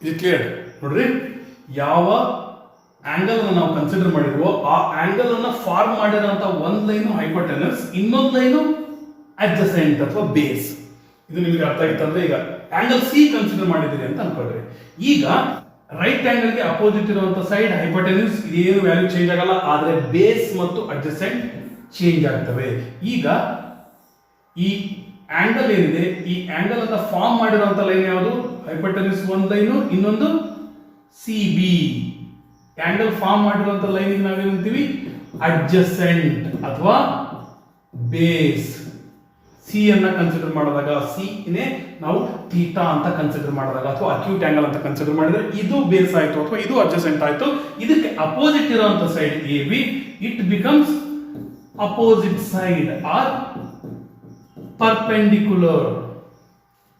ಇದು ಕ್ಲಿಯರ್ ನೋಡ್ರಿ. ಯಾವ ಆಂಗಲ್ ನಾವು ಕನ್ಸಿಡರ್ ಮಾಡಿದ್ವೋ ಆ ಆಂಗಲ್ ಅನ್ನ ಫಾರ್ಮ್ ಮಾಡಿರುವಂತ ಒಂದ್ ಲೈನು ಹೈಪೋಟೆನಸ್, ಇನ್ನೊಂದು ಲೈನು ಅಡ್ಜಸೆಂಟ್ ಅಥವಾ ಬೇಸ್. ಇದು ನಿಮಗೆ ಅರ್ಥ ಆಗಿತ್ತು ಅಂದ್ರೆ ಈಗ ಆಂಗಲ್ ಸಿ ಕನ್ಸಿಡರ್ ಮಾಡಿದಿರಿ ಅಂತ ಅನ್ಕೊಳ್ರಿ. ಈಗ ರೈಟ್ ಆಂಗಲ್ಗೆ ಅಪೋಸಿಟ್ ಇರುವಂತ ಸೈಡ್ ಹೈಪೋಟೆನಸ್, ಏನು ವ್ಯಾಲ್ಯೂ ಚೇಂಜ್ ಆಗಲ್ಲ, ಆದ್ರೆ ಬೇಸ್ ಮತ್ತು ಅಡ್ಜಸೆಂಟ್ ಚೇಂಜ್ ಆಗ್ತವೆ. ಈಗ ಈ ಆಂಗಲ್ ಏನಿದೆ, ಈ ಆಂಗಲ್ ಅನ್ನ ಫಾರ್ಮ್ ಮಾಡಿರುವಂತ ಲೈನ್ ಯಾವುದು? ಹೈಪೋಟೆನಸ್ ಒಂದು ಲೈನು, ಇನ್ನೊಂದು ಸಿ ಬಿ. ಆಂಗಲ್ ಫಾರ್ಮ್ ಮಾಡಿರುವಂತ ಲೈನ್ ನಾವೇನಂತೀವಿ? ಅಡ್ಜಸೆಂಟ್ ಅಥವಾ ಬೇಸ್. ಸಿ ಅನ್ನ ಕನ್ಸಿಡರ್ ಮಾಡಿದಾಗ, ಸಿ ನೇ ನಾವು ಥೀಟಾ ಅಂತ ಕನ್ಸಿಡರ್ ಮಾಡಿದಾಗ ಅಥವಾ ಅಕ್ಯೂಟ್ ಆಂಗಲ್ ಅಂತ ಕನ್ಸಿಡರ್ ಮಾಡಿದ್ರೆ ಇದು ಬೇಸ್ ಆಯ್ತು ಅಥವಾ ಇದು ಅಡ್ಜಸೆಂಟ್ ಆಯ್ತು. ಇದಕ್ಕೆ ಅಪೋಸಿಟ್ ಇರುವಂತ side A B, it becomes opposite side R perpendicular.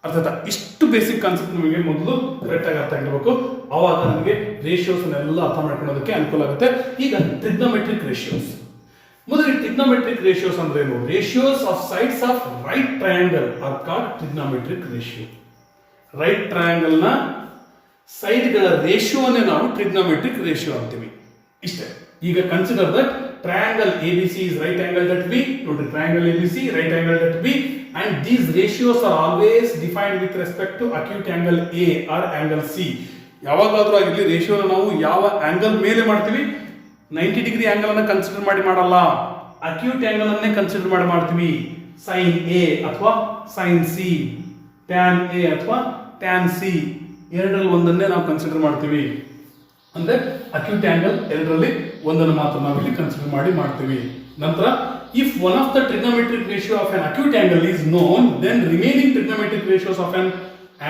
ಅರ್ಥ ಆಯ್ತಾ? ಇಷ್ಟು ಬೇಸಿಕ್ ಕಾನ್ಸೆಪ್ಟ್ ನಿಮಗೆ ಮೊದಲು ಕರೆಕ್ಟ್ ಆಗಿ ಅರ್ಥ ಆಗಿರಬೇಕು. ಅವಾಗ ನಮಗೆ ರೇಷಿಯೋಸ್ ಎಲ್ಲ ಅರ್ಥ ಮಾಡ್ಕೊಳ್ಳೋದಕ್ಕೆ ಅನುಕೂಲ ಆಗುತ್ತೆ. ಈಗ ಟ್ರಿಗ್ನೋಮೆಟ್ರಿಕ್ ರೇಷಿಯೋಸ್. ಮೊದಲಿಗೆ ಟ್ರಿಗ್ನೋಮೆಟ್ರಿಕ್ ರೇಷಿಯೋಸ್ ಅಂದ್ರೆ ಏನು? Ratios of sides of right triangle are called trigonometric ratio. Right triangle ನ ಸೈಡ್ಗಳ ರೇಷಿಯೋನೇ ನಾವು ಟ್ರಿಗ್ನೋಮೆಟ್ರಿಕ್ ರೇಷಿಯೋ ಅಂತೀವಿ. ಇಷ್ಟೇ. ಈಗ consider that triangle ABC is right angled at B. Note triangle ABC, right angled at B, and these ratios are always defined with respect to acute angle A or angle C. ಯಾವಾಗಾದ್ರೂ ಆಗಿರಲಿ ರೇಷಿಯೋನ ನಾವು ಯಾವ angle ಮೇಲೆ ಮಾಡ್ತೀವಿ? 90 degree angle ಅನ್ನ consider ಮಾಡಿ ಮಾಡಲ್ಲ, acute angle ಅನ್ನೇ ಕನ್ಸಿಡರ್ ಮಾಡಿ ಮಾಡ್ತೀವಿ. ಸೈನ್ ಎ ಅಥವಾ ಸೈನ್ ಸಿ, ಟ್ಯಾನ್ ಎ ಅಥವಾ ಟ್ಯಾನ್ ಸಿ, ಎರಡರಲ್ಲಿ ಒಂದನ್ನೇ ನಾವು ಕನ್ಸಿಡರ್ ಮಾಡ್ತೀವಿ. ಅಂದ್ರೆ ಅಕ್ಯೂಟ್ ಆಂಗಲ್ ಎರಡರಲ್ಲಿ ಒಂದನ್ನು ಮಾತ್ರ ನಾವು ಇಲ್ಲಿ ಕನ್ಸಿಡರ್ ಮಾಡಿ ಮಾಡ್ತೀವಿ. ನಂತರ if one of the trigonometric ratio of an acute angle is known, then remaining trigonometric ratios of an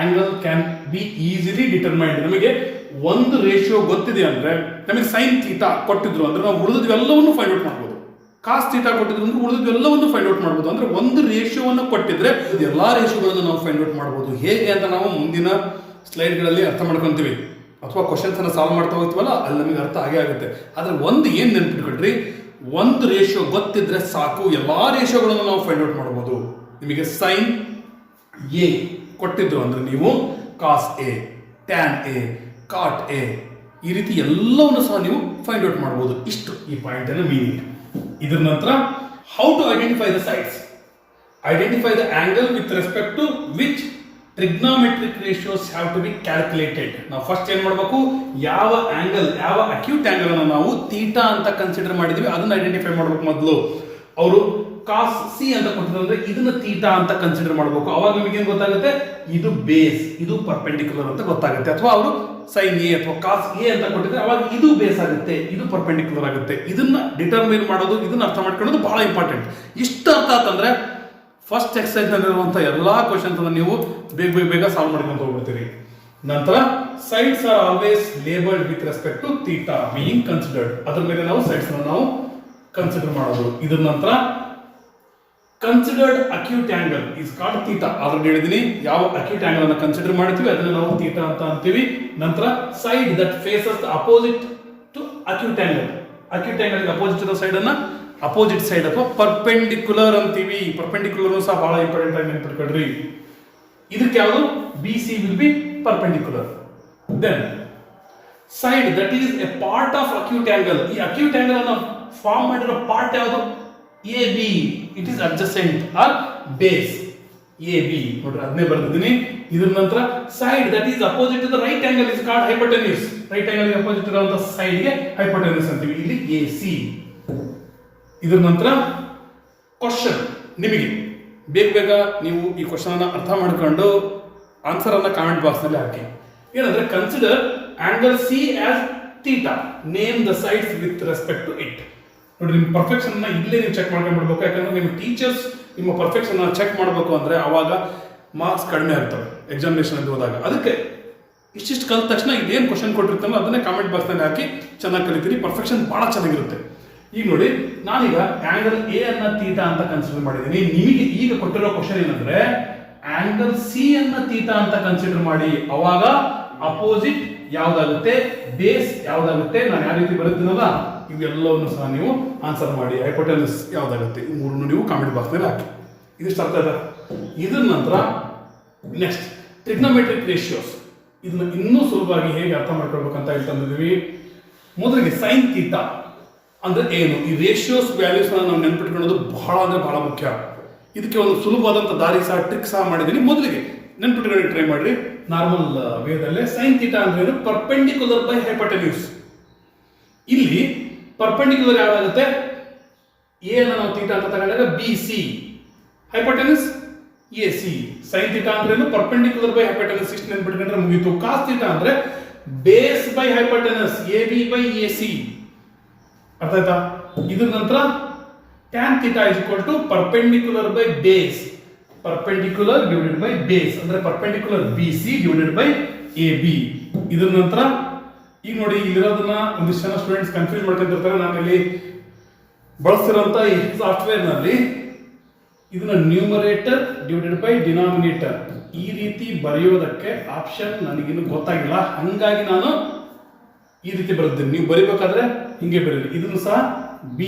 angle can be easily determined. ನಮಗೆ ಒಂದು ರೇಷಿಯೋ ಗೊತ್ತಿದೆ ಅಂದ್ರೆ, ನಮಗೆ ಸೈನ್ ಥೀಟಾ ಕೊಟ್ಟಿದ್ರು ಅಂದ್ರೆ ನಾವು ಉಳಿದವೆಲ್ಲವನ್ನು ಫೈಂಡ್ ಔಟ್ ಮಾಡ್ಬೋದು. ಕಾಸ್ ಥೀಟಾ ಕೊಟ್ಟಿದ್ರು ಅಂದ್ರೆ ಉಳಿದವೆಲ್ಲವನ್ನು ಫೈಂಡ್ ಔಟ್ ಮಾಡ್ಬೋದು. ಅಂದ್ರೆ ಒಂದು ರೇಷಿಯೋವನ್ನು ಕೊಟ್ಟಿದ್ರೆ ಎಲ್ಲಾ ರೇಷಿಯೋಗಳನ್ನು ನಾವು ಫೈಂಡ್ ಔಟ್ ಮಾಡ್ಬೋದು. ಹೇಗೆ ಅಂತ ನಾವು ಮುಂದಿನ ಸ್ಲೈಡ್ಗಳಲ್ಲಿ ಅರ್ಥ ಮಾಡ್ಕೊಂತೀವಿ ಅಥವಾ ಕ್ವಶನ್ಸ್ ಅನ್ನ ಸಾಲ್ವ್ ಮಾಡ್ತಾ ಹೋಗ್ತೀವಲ್ಲ, ಅಲ್ಲಿ ನಮಗೆ ಅರ್ಥ ಆಗೇ ಆಗುತ್ತೆ. ಆದ್ರೆ ಒಂದು ಏನ್ ನೆನ್ಪಿಟ್ಕೊಳ್ರಿ, ಒಂದು ರೇಷಿಯೋ ಗೊತ್ತಿದ್ರೆ ಸಾಕು, ಎಲ್ಲಾ ರೇಷಿಯೋಗಳನ್ನು ನಾವು ಫೈಂಡ್ ಔಟ್ ಮಾಡಬಹುದು. ನಿಮಗೆ ಸೈನ್ ಎ ಕೊಟ್ಟಿದ್ರು ಅಂದ್ರೆ ನೀವು cos A, tan A, cot A, ಈ ರೀತಿ ಎಲ್ಲವನ್ನು ಸಹ ನೀವು ಫೈಂಡ್ ಔಟ್ ಮಾಡಬಹುದು. ಇಷ್ಟು ಈ ಪಾಯಿಂಟ್ ಅನ್ನ ಮೀನಿಂಗ್. ಇದರ ನಂತರ how to identify the sides. Identify the angle with respect to which trigonometric ratios have to be calculated. ನಾವು ಫಸ್ಟ್ ಏನ್ ಮಾಡಬೇಕು, ಯಾವ ಆಂಗಲ್, ಯಾವ ಅಕ್ಯೂಟ್ ಆಂಗಲ್ ಅನ್ನು ನಾವು ಥೀಟಾ ಅಂತ ಕನ್ಸಿಡರ್ ಮಾಡಿದ್ವಿ ಅದನ್ನ ಐಡೆಂಟಿಫೈ ಮಾಡಬೇಕು. ಮೊದಲು ಅವರು ಕಾಸ್ ಸಿ ಅಂತ ಕೊಟ್ಟಿದ್ರೆ ಇದನ್ನ ಥೀಟಾ ಅಂತ ಕನ್ಸಿಡರ್ ಮಾಡಬೇಕು. ಅವಾಗ ನಿಮಗೆ ಏನ್ ಗೊತ್ತಾಗುತ್ತೆ, ಇದು ಬೇಸ್, ಇದು ಪರ್ಪೆಂಡಿಕ್ಯುಲರ್ ಅಂತ ಗೊತ್ತಾಗುತ್ತೆ. ಅಥವಾ ಅವರು ಸೈನ್ ಎ ಅಥವಾ ಕಾಸ್ ಎ ಅಂತ ಕೊಟ್ಟಿದ್ರೆ ಅವಾಗ ಇದು ಬೇಸ್ ಆಗುತ್ತೆ, ಇದು ಪರ್ಪೆಂಡಿಕ್ಯುಲರ್ ಆಗುತ್ತೆ. ಇದನ್ನ ಡಿಟರ್ಮಿನ್ ಮಾಡೋದು, ಇದನ್ನ ಅರ್ಥ ಮಾಡ್ಕೊಳ್ಳೋದು ಬಹಳ ಇಂಪಾರ್ಟೆಂಟ್. ಇಷ್ಟು ಅರ್ಥ ಆತಂದ್ರೆ ಫಸ್ಟ್ ಎಕ್ಸರ್ಸೈಸ್ ನಲ್ಲಿರುವಂತ ಎಲ್ಲಾ ಕ್ವಶನ್ಸ್ ನೀವು ಬೇಗ ಸಾಲ್ವ್ ಮಾಡ್ಕೊಂಡು ಹೋಗ್ಬಿಡ್ತೀರಿ. ನಂತರ sides are always labelled with respect to theta being considered. ಅದ್ರ ಮೇಲೆ ನಾವು ಸೈಡ್ಸ್ ನಾವು ಕನ್ಸಿಡರ್ ಮಾಡೋದು. ಇದರ ನಂತರ considered acute angle is called theta. Already ಹೇಳಿದೀನಿ, ಯಾವ ಅಕ್ಯೂಟ್ ಆಂಗಲ್ ಅನ್ನು ಕನ್ಸಿಡರ್ ಮಾಡ್ತೀವಿ ಅದನ್ನ ನಾವು ಥೀಟಾ ಅಂತ ಅಂತೀವಿ. ನಂತರ side that faces the opposite to acute angle, acute angle opposite ಇರೋ ಸೈಡ್ ಅನ್ನ ಅಪೋಸಿಟ್ ಸೈಡ್ ಅಥವಾ ಪರ್ಪೆಂಡಿಕ್ಯುಲರ್ ಅಂತೀವಿ. ಪರ್ಪೆಂಡಿಕ್ಯುಲರ್ ಸಹ ಬಹಳ ಇಂಪಾರ್ಟೆಂಟ್ ಆಗಿ ನೆನಪಿಟ್ಕೊಳ್ರಿ. ಇದಕ್ಕೆ ಯಾವುದು, B C will be perpendicular. Then side that is a part of acute angle. ಈ acute angle ಅನ್ನು ಫಾರ್ಮ್ ಮಾಡಿರೋ ಪಾರ್ಟ್ ಯಾವುದು, A B. It is adjacent or base. A B ನೋಡ್ರಿ, ಅದನ್ನೇ ಬರ್ತಿದ್ದೀನಿ. ಇದರ ನಂತರ side that is opposite to the right angle is called hypotenuse. Right angle ಗೆ ಅಪೋಸಿಟ್ ಇರುವಂತ ಸೈಡ್ ಗೆ ಹೈಪೋಟೆನ್ಯೂಸ್ ಅಂತೀವಿ. ಇಲ್ಲಿ ಎ ಸಿ. ಇದರ ನಂತರ ಕ್ವಶನ್, ನಿಮಗೆ ಬೇಗ ನೀವು ಈ ಕ್ವಶನ್ ಅನ್ನ ಅರ್ಥ ಮಾಡ್ಕೊಂಡು ಆನ್ಸರ್ ಅನ್ನ ಕಾಮೆಂಟ್ ಬಾಕ್ಸ್ ನಲ್ಲಿ ಹಾಕಿ. ಏನಂದ್ರೆ consider angle C as theta, name the sides with respect to it. ನೋಡಿ, ನಿಮ್ಮ ಪರ್ಫೆಕ್ಷನ್ ಅನ್ನ ಇಲ್ಲೇ ನೀವು ಚೆಕ್ ಮಾಡ್ಕೊಂಡ್ಬಿಡ್ಬೇಕು. ಯಾಕಂದ್ರೆ ನಿಮ್ಮ ಟೀಚರ್ಸ್ ನಿಮ್ಮ ಪರ್ಫೆಕ್ಷನ್ ಅನ್ನ ಚೆಕ್ ಮಾಡಬೇಕು ಅಂದ್ರೆ ಅವಾಗ ಮಾರ್ಕ್ಸ್ ಕಡಿಮೆ ಆಗ್ತವೆ ಎಕ್ಸಾಮಿನೇಷನ್ ಅಲ್ಲಿ ಹೋದಾಗ. ಅದಕ್ಕೆ ಇಷ್ಟಿಷ್ಟು ಕಲಿತ ತಕ್ಷಣ ಇದೇನು ಕ್ವಶನ್ ಕೊಟ್ಟಿರ್ತಾನೋ ಅದನ್ನೇ ಕಾಮೆಂಟ್ ಬಾಕ್ಸ್ ನಲ್ಲಿ ಹಾಕಿ ಚೆನ್ನಾಗಿ ಕಲಿತೀರಿ. ಪರ್ಫೆಕ್ಷನ್ ಬಹಳ ಚೆನ್ನಾಗಿರುತ್ತೆ. ಈಗ ನೋಡಿ, ನಾನೀಗ ಆಂಗಲ್ ಎ ಅನ್ನ ಥೀಟಾ ಅಂತ ಕನ್ಸಿಡರ್ ಮಾಡಿದ್ದೀನಿ. ನಿಮಗೆ ಈಗ ಕೊಟ್ಟಿರೋ ಕ್ವಶನ್ ಏನಂದ್ರೆ ಆಂಗಲ್ ಸಿ ಅನ್ನ ಥೀಟಾ ಅಂತ ಕನ್ಸಿಡರ್ ಮಾಡಿ. ಅವಾಗ ಅಪೋಸಿಟ್ ಯಾವ್ದಾಗುತ್ತೆ, ಬೇಸ್ ಯಾವ್ದಾಗುತ್ತೆ, ನಾನು ಯಾವ ರೀತಿ ಬರುತ್ತೀನಲ್ಲ ಇವೆಲ್ಲವನ್ನು ಸಹ ನೀವು ಆನ್ಸರ್ ಮಾಡಿ. ಹೈಪೋಟೆನ್ಯೂಸ್ ಯಾವ್ದಾಗುತ್ತೆ ಈ ಮೂರನ್ನು ನೀವು ಕಾಮೆಂಟ್ ಬಾಕ್ಸ್ ನಲ್ಲಿ ಹಾಕಿ. ಇದಿಷ್ಟು ಅರ್ಥ ಇದೆ. ಇದರ ನಂತರ ನೆಕ್ಸ್ಟ್ ಟ್ರಿಗ್ನೋಮೆಟ್ರಿಕ್ ರೇಷಿಯೋಸ್. ಇದನ್ನ ಇನ್ನೂ ಸುಲಭವಾಗಿ ಹೇಗೆ ಅರ್ಥ ಮಾಡ್ಕೊಳ್ಬೇಕಂತ ಹೇಳ್ತಿದ್ದೀವಿ. ಮೊದಲಿಗೆ ಸೈನ್ ಥೀಟಾ ಅಂದ್ರೆ ಏನು, ಈ ರೇಷಿಯೋಸ್ ವ್ಯಾಲ್ಯೂಸ್ ನಾವು ನೆನ್ಪಿಟ್ಕೊಳ್ಳೋದು ಬಹಳ ಅಂದ್ರೆ ಬಹಳ ಮುಖ್ಯ. ಇದಕ್ಕೆ ಒಂದು ಸುಲಭವಾದಂಥ ದಾರಿ ಸಹ ಟ್ರಿಕ್ ಸಹ ಮಾಡಿದ್ದೀನಿ. ಮೊದಲಿಗೆ ನೆನ್ಪಿಟ್ಕೊಳ್ಳಿ, ಟ್ರೈ ಮಾಡ್ರಿ. ನಾರ್ಮಲ್ ವೇದಲ್ಲೇ ಸೈನ್ ಥೀಟಾ ಅಂದ್ರೆ ಪರ್ಪೆಂಡಿಕ್ಯುಲರ್ ಬೈ ಹೈಪೋಟೆನ್ಯೂಸ್. ಇಲ್ಲಿ ಪರ್ಪೆಂಡಿಕ್ಯುಲರ್ ಯಾವ್ದಾಗುತ್ತೆ, ಎ ಅನ್ನ ನಾವು ಥೀಟಾ ಅಂತ ತಗೊಂಡಾಗ B C, hypotenuse A C. Sine theta ಅಂದ್ರೆ ಪರ್ಪೆಂಡಿಕ್ಯುಲರ್ ಬೈ ಹೈಪೋಟೆನ್ಯೂಸ್. ಇಷ್ಟು ನೆನ್ಪಿಟ್ಕೊಂಡ್ರೆ ಮುಗೀತು. ಕಾಸ್ ಥೀಟಾ ಅಂದ್ರೆ base by hypotenuse, A B by A C. ಅರ್ಥ ಆಯ್ತಾ? ಇದ್ರ ನಂತರ tan theta is equal to perpendicular by base, perpendicular divided by base ಅಂದ್ರೆ perpendicular BC divided by AB. ಇದರ ನಂತರ ಈಗ ನೋಡಿ, ಇಲ್ಲಿರೋದನ್ನ ಒಂದಿಷ್ಟು ಜನ ಸ್ಟೂಡೆಂಟ್ಸ್ ಕನ್ಫ್ಯೂಸ್ ಮಾಡ್ಕೊಂಡಿರ್ತಾರೆ. ನಾನು ಇಲ್ಲಿ ಬಳಸ್ತಿರೋಂಥ ಈ ಸಾಫ್ಟ್ವೇರ್ ನಲ್ಲಿ ಇದನ್ನ ನ್ಯೂಮರೇಟರ್ ಡಿವೈಡೆಡ್ ಬೈ ಡಿನಾಮಿನೇಟರ್ ಈ ರೀತಿ ಬರೆಯೋದಕ್ಕೆ ಆಪ್ಷನ್ ನನಗಿನ್ನು ಗೊತ್ತಾಗಿಲ್ಲ. ಹಂಗಾಗಿ ನಾನು ಈ ರೀತಿ ಬರೆದಿದ್ದೀನಿ. ನೀವು ಬರಿಬೇಕಾದ್ರೆ ಹಿಂಗೆ ಬರೀರಿ. ಇದನ್ನು ಸಹ B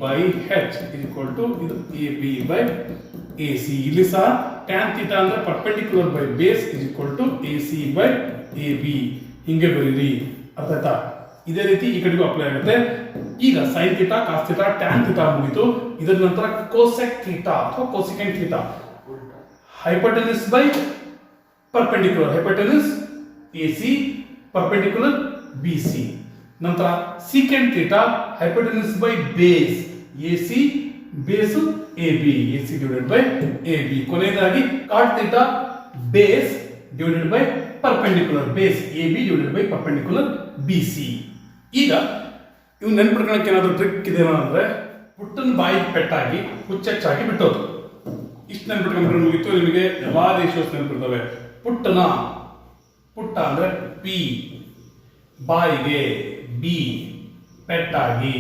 by H is equal to ಇದು AB by AC. ಇಲ್ಲಿ ಸಹ tan theta ಅಂದ್ರೆ perpendicular by base is equal to AC by AB. ಹಿಂಗೆ ಬರೀರಿ. ಅರ್ಥ ಆಯ್ತಾ? ಇದೇ ರೀತಿ ಈ ಕಡೆಗೂ ಅಪ್ಲೈ ಆಗುತ್ತೆ. ಈಗ sin theta, cos theta, tan theta ಮುಗಿತು. ಇದರ ನಂತರ cosec theta ಅಥವಾ cosecant theta, hypotenuse by perpendicular, hypotenuse AC, perpendicular BC. ನಂತರ secant theta, hypotenuse by base AC, base AB, AC divided by AB. ಕೊನೆಯದಾಗಿ cot theta, base divided by perpendicular, base AB divided by perpendicular BC. ಈಗ ಇವು ನೆನ್ಪಿಟ್ಕೊಳ್ಳೋಕೆ ಏನಾದರೂ trick ಇದೆ ಅಂದ್ರೆ, ಪುಟ್ಟನ ಬಾಯಿ ಪೆಟ್ಟಾಗಿ ಹುಚ್ಚೆಚ್ಚಾಗಿ ಬಿಟ್ಟೋದು. ಇಷ್ಟು ನೆನ್ಪಿಟ್ಕೊಂಡ್ರೆ ಮುಗಿತು. ನಿಮಗೆ ಎಲ್ಲಾ ರೇಷಿಯೋಸ್ ನೆನ್ಪಿರ್ತವೆ. ಪುಟ್ಟ ಅಂದ್ರೆ ಪಿ, ಬಾಯಿಗೆ ಬಿ, ಪೆಟ್ಟಾಗಿ,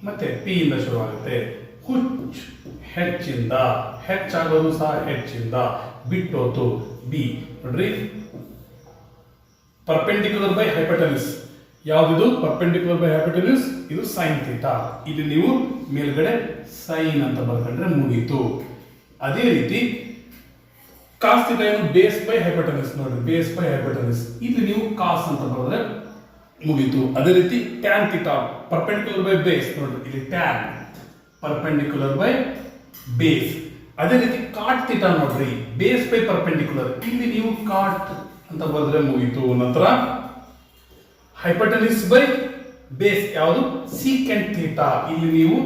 ಮತ್ತೆ ಪಿ ಇಂದ ಶುರುವಾಗುತ್ತೆ. ಹುಚ್ಚ್ ಹೆಚ್ಚಿಂದ, ಹೆಚ್ಚಾಗೋದು ಸಹ ಹೆಚ್ಚಿಂದ, ಬಿಟ್ಟೋತು ಬಿ. ನೋಡ್ರಿ, ಪರ್ಪೆಂಡಿಕ್ಯುಲರ್ ಬೈ ಹೈಪೋಟೆನ್ಯೂಸ್ ಯಾವ್ದು, ಪರ್ಪೆಂಡಿಕ್ಯುಲರ್ ಬೈ ಹೈಪೋಟೆನ್ಯೂಸ್ ಇದು ಸೈನ್ ಥೀಟಾ. ಇಲ್ಲಿ ನೀವು ಮೇಲ್ಗಡೆ ಸೈನ್ ಅಂತ ಬರ್ಕೊಂಡ್ರೆ ಮುಗೀತು. ಅದೇ ರೀತಿ ಕಾಸ್ ಥೀಟಾ ಏನು, ಬೇಸ್ ಬೈ ಹೈಪೋಟೆನ್ಯೂಸ್. ನೋಡ್ರಿ, ಬೇಸ್ ಬೈ ಹೈಪೋಟೆನ್ಯೂಸ್. ಇಲ್ಲಿ ನೀವು ಕಾಸ್ ಅಂತ ಬರೆದ್ರೆ ಮುಗೀತು. ಅದೇ ರೀತಿ tan theta, perpendicular by base. ನೋಡ್ರಿ, ಇಲ್ಲಿ ಟ್ಯಾನ್, ಪರ್ಪೆಂಡಿಕ್ಯುಲರ್ ಬೈ ಬೇಸ್. ಅದೇ ರೀತಿ ಕಾಟ್ ಥೀಟಾ ನೋಡ್ರಿ, ಬೇಸ್ ಬೈ ಪರ್ಪೆಂಡಿಕ್ಯುಲರ್. ಇಲ್ಲಿ ನೀವು ಕಾಟ್ ಅಂತ ಬರೆದ್ರೆ ಮುಗೀತು. ನಂತರ ಹೈಪೋಟೆನ್ಯೂಸ್ ಬೈ ಬೇಸ್ ಯಾವುದು, ಸೀಕೆಂಟ್ ಥೀಟಾ. ಇಲ್ಲಿ ನೀವು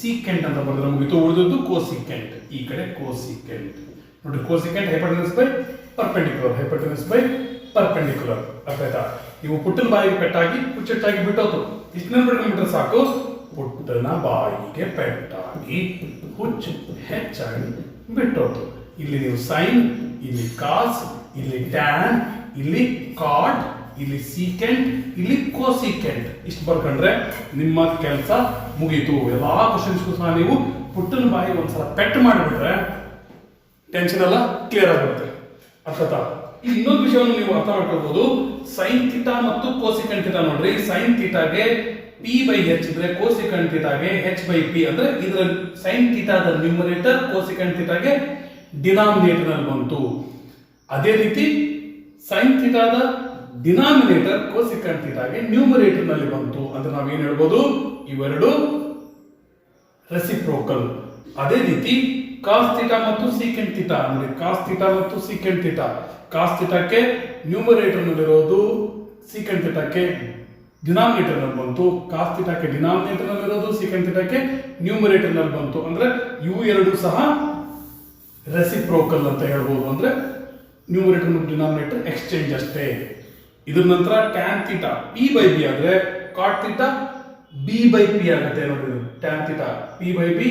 ಸೀಕೆಂಟ್ ಅಂತ ಬರೆದ್ರೆ ಮುಗಿತು. ಉಳಿದದ್ದು ಕೋಸಿಕೆಂಟ್. ಈ ಕಡೆ ಕೋಸಿಕೆಂಟ್ ನೋಡ್ರಿ. Cosecant hypotenuse by perpendicular, hypotenuse by perpendicular. ಅರ್ಥ ಆಯ್ತಾ? ನೀವು ಪುಟ್ಟನ ಬಾಯಿಗೆ ಪೆಟ್ಟಾಗಿ ಹುಚ್ಚೆಟ್ಟಾಗಿ ಬಿಟ್ಟೋತು. ಇಷ್ಟನ್ನ ಬಿಟ್ಕೊಂಡ್ಬಿಟ್ರೆ ಸಾಕು. ಪುಟ್ಟನ ಬಾಯಿಗೆ ಪೆಟ್ಟಾಗಿ ಹುಚ್ಚು ಹೆಚ್ಚಾಗಿ ಬಿಟ್ಟೋತು. ಇಲ್ಲಿ ನೀವು ಸೈನ್, ಇಲ್ಲಿ ಕಾಸ್, ಇಲ್ಲಿ ಟ್ಯಾನ್, ಇಲ್ಲಿ ಕಾಟ್, ಇಲ್ಲಿ ಸೀಕೆಂಟ್, ಇಲ್ಲಿ ಕೋಸಿಕೆಂಟ್. ಇಷ್ಟು ಬರ್ಕೊಂಡ್ರೆ ನಿಮ್ಮ ಕೆಲಸ ಮುಗೀತು. ಎಲ್ಲಾ ಕ್ವಶನ್ಸ್ಗೂ ಸಹ ನೀವು ಪುಟ್ಟನ ಬಾಯಿಗೆ ಒಂದ್ಸಲ ಪೆಟ್ಟು ಮಾಡಿಬಿಟ್ರೆ ಟೆನ್ಷನ್ ಎಲ್ಲ ಕ್ಲಿಯರ್ ಆಗಿರುತ್ತೆ. ಅರ್ಥ? ಇನ್ನೊಂದು ವಿಷಯವನ್ನು ನೀವು ಅರ್ಥ ಮಾಡ್ಕೊಳ್ಬಹುದು. ಸೈನ್ ಥೀಟಾ ಮತ್ತು ಕೋಸಿಕೆಂಟ್ ಥೀಟಾ ನೋಡ್ರಿ. ಸೈನ್ ಥೀಟಾಗೆ p/h ಇದ್ರೆ ಕೋಸಿಕೆಂಟ್ ಥೀಟಾಗೆ h/p. ಅಂದ್ರೆ ಇದರ ಸೈನ್ ಥೀಟಾದ ನ್ಯೂಮರೇಟರ್ ಕೋಸಿಕೆಂಟ್ ಥೀಟಾಗೆ ಡಿನಾಮಿನೇಟರ್ ನಲ್ಲಿ ಬಂತು. ಅದೇ ರೀತಿ ಸೈನ್ ಥೀಟಾದ ಡಿನಾಮಿನೇಟರ್ ಕೋಸಿಕೆಂಟ್ ಥೀಟಾಗೆ ನ್ಯೂಮರೇಟರ್ ನಲ್ಲಿ ಬಂತು. ಅಂದ್ರೆ ನಾವೇನ್ ಹೇಳ್ಬೋದು, ಇವೆರಡು ರೆಸಿಪ್ರೋಕಲ್. ಅದೇ ರೀತಿ ಕಾಸ್ ಥೀಟಾ ಮತ್ತು ಸೀಕೆಂಟ್ ಥೀಟಾ ಅಂದ್ರೆ ಕಾಸ್ ಥೀಟಾ ಮತ್ತು ಸೀಕೆಂಟ್ ಥೀಟಾ. ಕಾಸ್ ಥೀಟಾಕ್ಕೆ ನ್ಯೂಮರೇಟರ್ ನಲ್ಲಿರೋದು ಸೀಕೆಂಟ್ ಥೀಟಾಕ್ಕೆ ಡಿನಾಮಿನೇಟರ್ ನಲ್ಲಿ ಬಂತು. ಕಾಸ್ ಥೀಟಾಕ್ಕೆ ಡಿನಾಮಿನೇಟರ್ ನಲ್ಲಿರೋದು ಸೀಕೆಂಟ್ ಥೀಟಾಕ್ಕೆ ನ್ಯೂಮರೇಟರ್ ನಲ್ಲಿ ಬಂತು. ಅಂದ್ರೆ ಇವು ಎರಡು ಸಹ ರೆಸಿಪ್ರೋಕಲ್ ಅಂತ ಹೇಳ್ಬೋದು. ಅಂದ್ರೆ ನ್ಯೂಮರೇಟರ್ ಮತ್ತು ಡಿನಾಮಿನೇಟರ್ ಎಕ್ಸ್ಚೇಂಜ್ ಅಷ್ಟೇ. ಇದ್ರ ನಂತರ ಟ್ಯಾನ್ ಥೀಟಾ p/b ಆದ್ರೆ ಕಾಟ್ ಥೀಟಾ b/p ಆಗುತ್ತೆ. ನೋಡಿ, tan theta p/b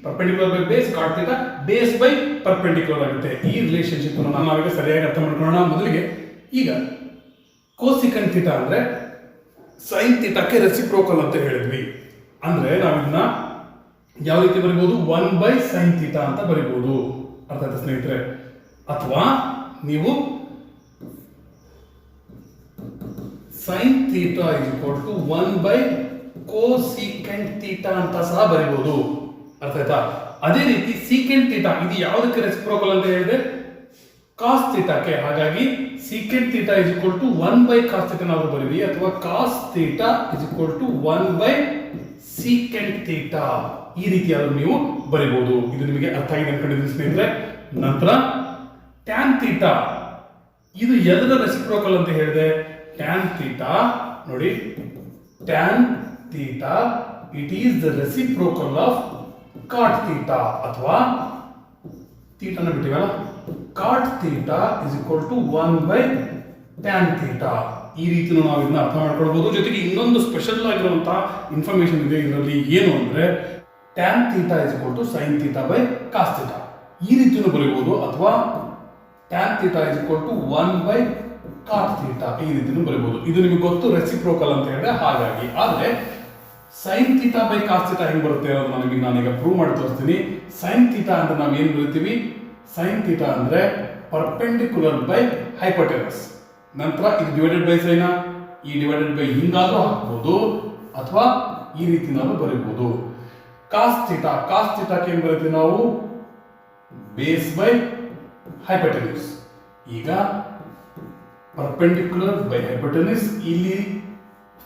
perpendicular by base, cot theta base by perpendicular ಆಗುತ್ತೆ. ಈ ರಿಲೇಶನ್ಶಿಪ್ ಅನ್ನು ನಾವೀಗ ಸರಿಯಾಗಿ ಅರ್ಥ ಮಾಡ್ಕೊಳ್ಳೋಣ. ಮೊದಲಿಗೆ ಈಗ ಕೋಸಿಕೆಂಟ್ ಥೀಟಾ ಅಂದ್ರೆ ಸೈನ್ ಥೀಟಾಕ್ಕೆ ರೆಸಿಪ್ರೋಕಲ್ ಅಂತ ಹೇಳಿದ್ವಿ. ಅಂದ್ರೆ ನಾವಿದನ್ನ ಯಾವ ರೀತಿ ಬರೀಬಹುದು, 1/sin ಥೀಟಾ ಅಂತ ಬರೀಬಹುದು. ಅರ್ಥ ಆಯ್ತಾ ಸ್ನೇಹಿತರೆ? ಅಥವಾ ನೀವು sine theta is equal to 1/cosecant theta ಅಂತ ಸಹ ಬರೀಬಹುದು. ಅರ್ಥ ಆಯ್ತಾ? ಅದೇ ರೀತಿ ಸೀಕೆಂಟ್ ಥೀಟಾ ಇದು ಯಾವುದಕ್ಕೆ ರೆಸಿಪ್ರೋಕಲ್ ಅಂತ ಹೇಳಿದ್ರೆ ಕಾಸ್ ಥೀಟಾಕ್ಕೆ. ಹಾಗಾಗಿ secant theta is equal to 1/cos theta ನಾವು ಬರೀವಿ, ಅಥವಾ cos theta is equal to 1/secant theta. ಈ ರೀತಿಯಾದರೂ ನೀವು ಬರೀಬಹುದು. ಇದು ನಿಮಗೆ ಅರ್ಥ ಆಗಿದೆ ಅನ್ಕೊಂಡಿದ್ದೀನಿ ಸ್ನೇಹಿತರೆ. ನಂತರ ಟ್ಯಾನ್ ಥೀಟಾ ಇದು ಎದರ ರೆಸಿಪ್ರೋಕಲ್ ಅಂತ ಹೇಳಿದೆ, ಟ್ಯಾನ್ ಥೀಟಾ ನೋಡಿ, tan theta it is the reciprocal of cot theta. ಅಥವಾ ಥೀಟಾನ ಬಿಟ್ಟಿವಲ್ಲ, cot theta is equal to 1/tan theta. ಈ ರೀತಿ ನಾವು ಇದನ್ನ ಅರ್ಥ ಮಾಡ್ಕೊಳ್ಬಹುದು. ಜೊತೆಗೆ ಇನ್ನೊಂದು ಸ್ಪೆಷಲ್ ಆಗಿರುವಂತಹ ಇನ್ಫಾರ್ಮೇಶನ್ ಇದೆ ಇದರಲ್ಲಿ. ಏನು ಅಂದ್ರೆ tan theta is equal to sine theta by cos theta. ಈ ರೀತಿನೂ ಬರೀಬಹುದು. ಅಥವಾ tan theta is equal to 1/cot theta. ಈ ರೀತಿನೂ ಬರೀಬಹುದು. ಇದು ನಿಮಗೆ ಗೊತ್ತು ರೆಸಿಪ್ರೋಕಲ್ ಅಂತ ಹೇಳಿದ್ರೆ. ಹಾಗಾಗಿ ಆದ್ರೆ sine theta by cos theta ಹೆಂಗ್ ಬರುತ್ತೆ ಅನ್ನೋದು ನಾನೀಗ ಪ್ರೂವ್ ಮಾಡಿ ತೋರಿಸ್ತೀನಿ. ಸೈನ್ ಥೀಟಾ ಅಂದ್ರೆ ನಾವು ಏನ್ ಬರೀತೀವಿ, ಸೈನ್ ಥೀಟಾ ಅಂದ್ರೆ ಪರ್ಪೆಂಡಿಕ್ಯುಲರ್ ಬೈ ಹೈಪೋಟೆನಸ್. ನಂತರ ಇದು ಡಿವೈಡೆಡ್ ಬೈ ಸೈನಾ, ಈ ಡಿವೈಡೆಡ್ ಬೈ ಹಿಂಗಾದ್ರೂ ಹಾಕ್ಬೋದು, ಅಥವಾ ಈ ರೀತಿ ನಾವು ಬರೀಬಹುದು. ಕಾಸ್ ಥೀಟಾ, ಕಾಸ್ ಥೀಟಾಕ್ಕೆ ಏನ್ ಬರೀತೀವಿ ನಾವು, ಬೇಸ್ ಬೈ ಹೈಪೋಟೆನಸ್. ಈಗ ಪರ್ಪೆಂಡಿಕ್ಯುಲರ್ ಬೈ ಹೈಪೋಟೆನಸ್. ಇಲ್ಲಿ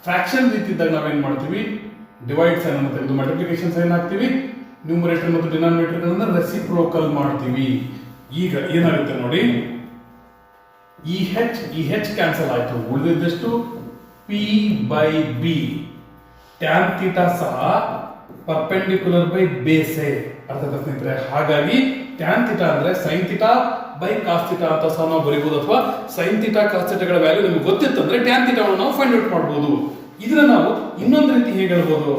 ಫ್ರಾಕ್ಷನ್ ರೀತಿ ಇದ್ದಾಗ ನಾವೇನ್ ಮಾಡ್ತೀವಿ, ಡಿವೈಡ್ ಸೈನ್ ಅನ್ನು ತೆಗೆದು ಮಲ್ಟಿಪ್ಲಿಕೇಶನ್ ಸೈನ್ ಹಾಕ್ತೀವಿ. ನ್ಯೂಮರೇಟರ್ ಮತ್ತು ಡಿನಾಮಿನೇಟರ್ ಗಳನ್ನ ರೆಸಿಪ್ರೋಕಲ್ ಮಾಡ್ತೀವಿ. ಈಗ ಏನಾಗುತ್ತೆ ನೋಡಿ, ಈ ಹೆಚ್ ಕ್ಯಾನ್ಸಲ್ ಆಯ್ತು. ಉಳಿದಿದ್ದಷ್ಟು p/b. ಟ್ಯಾನ್ ಥೀಟಾ ಸಹ ಪರ್ಪೆಂಡಿಕ್ಯುಲರ್ ಬೈ ಬೇಸೆ. ಅರ್ಥ ಆಯ್ತಾ ಸ್ನೇಹಿತರೆ? ಹಾಗಾಗಿ ಟ್ಯಾನ್ ಥೀಟಾ ಅಂದ್ರೆ sine theta by cos theta ಅಂತ ಸಹ ನಾವು ಬರೀಬಹುದು. ಅಥವಾ ಸೈನ್ ಥೀಟಾ ಕಾಸ್ ಥೀಟಾಗಳ ವ್ಯಾಲ್ಯೂ ನಿಮಗೆ ಗೊತ್ತಿತ್ತಂದ್ರೆ ಟ್ಯಾನ್ ಥೀಟಾವನ್ನು ನಾವು ಫೈಂಡ್ ಔಟ್ ಮಾಡಬಹುದು. ಇದನ್ನ ನಾವು ಇನ್ನೊಂದು ರೀತಿ ಹೇಗೆ ಹೇಳ್ಬೋದು,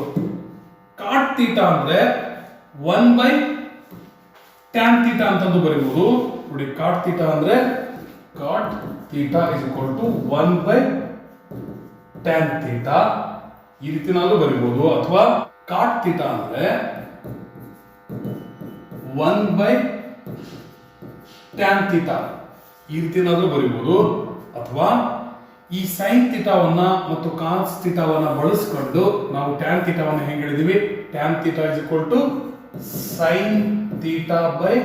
ಕಾಟ್ ಥೀಟಾ ಅಂದ್ರೆ 1/tan ಥೀಟಾ ಅಂತಂದು ಬರೀಬಹುದು. ನೋಡಿ, ಕಾಟ್ ಥೀಟಾ ಅಂದ್ರೆ cot theta is equal to 1/tan theta. ಈ ರೀತಿ ನಾವು ಬರೀಬಹುದು. ಅಥವಾ ಕಾಟ್ ಥೀಟಾ ಅಂದ್ರೆ 1/tan ಥೀಟಾ. ಈ ರೀತಿ ನಾವು ಬರೀಬಹುದು. ಅಥವಾ ಈ ಸೈನ್ ಥೀಟಾವನ್ನ ಮತ್ತು ಕಾಸ್ ಥೀಟಾವನ್ನ ಬಳಸಿಕೊಂಡು ನಾವು ಟ್ಯಾನ್ ಥೀಟಾವನ್ನ ಹೆಂಗೆ ಹೇಳಿದೀವಿ, tan theta is equal to sine theta by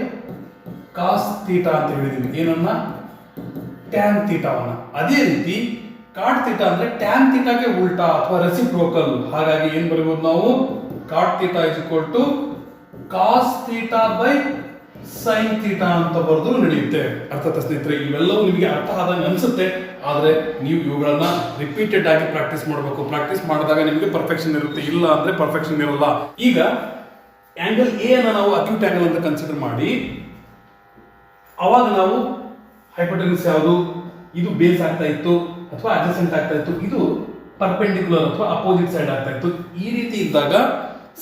cos theta ಅಂತ ಹೇಳಿದೀವಿ. ಏನನ್ನ, ಟ್ಯಾನ್ ಥೀಟಾವನ್ನ. ಅದೇ ರೀತಿ ಕಾಟ್ ಥೀಟಾ ಅಂದ್ರೆ ಟ್ಯಾನ್ ಥೀಟಾಗೆ ಉಲ್ಟಾ ಅಥವಾ ರೆಸಿಪ್ರೋಕಲ್. ಹಾಗಾಗಿ ಏನ್ ಬರೀಬಹುದು ನಾವು, cot theta is equal to cos theta by sine theta ಅಂತ ಬರೆದು ನಡೆಯುತ್ತೆ. ಅರ್ಥ ಸ್ನೇಹಿತರೆ? ಇವೆಲ್ಲವೂ ನಿಮಗೆ ಅರ್ಥ ಆದಂಗೆ ಅನ್ಸುತ್ತೆ. ಆದ್ರೆ ನೀವು ಇವುಗಳನ್ನ ರಿಪೀಟೆಡ್ ಆಗಿ ಪ್ರಾಕ್ಟೀಸ್ ಮಾಡಬೇಕು. ಪ್ರಾಕ್ಟೀಸ್ ಮಾಡಿದಾಗ ನಿಮಗೆ ಪರ್ಫೆಕ್ಷನ್ ಇರುತ್ತೆ, ಇಲ್ಲ ಅಂದ್ರೆ ಪರ್ಫೆಕ್ಷನ್ ಇರಲ್ಲ. ಈಗ ಆಂಗಲ್ ಎ ಅನ್ನ ನಾವು ಅಕ್ಯೂಟ್ ಆಂಗಲ್ ಅಂತ ಕನ್ಸಿಡರ್ ಮಾಡಿ ಅವಾಗ ನಾವು ಹೈಪೋಟೆನ್ಯೂಸ್ ಯಾವುದು, ಇದು ಬೇಸ್ ಆಗ್ತಾ ಇತ್ತು ಅಥವಾ ಅಡ್ಜಸೆಂಟ್ ಆಗ್ತಾ ಇತ್ತು, ಇದು ಪರ್ಪೆಂಡಿಕ್ಯುಲರ್ ಅಥವಾ ಅಪೋಸಿಟ್ ಸೈಡ್ ಆಗ್ತಾ ಇತ್ತು. ಈ ರೀತಿ ಇದ್ದಾಗ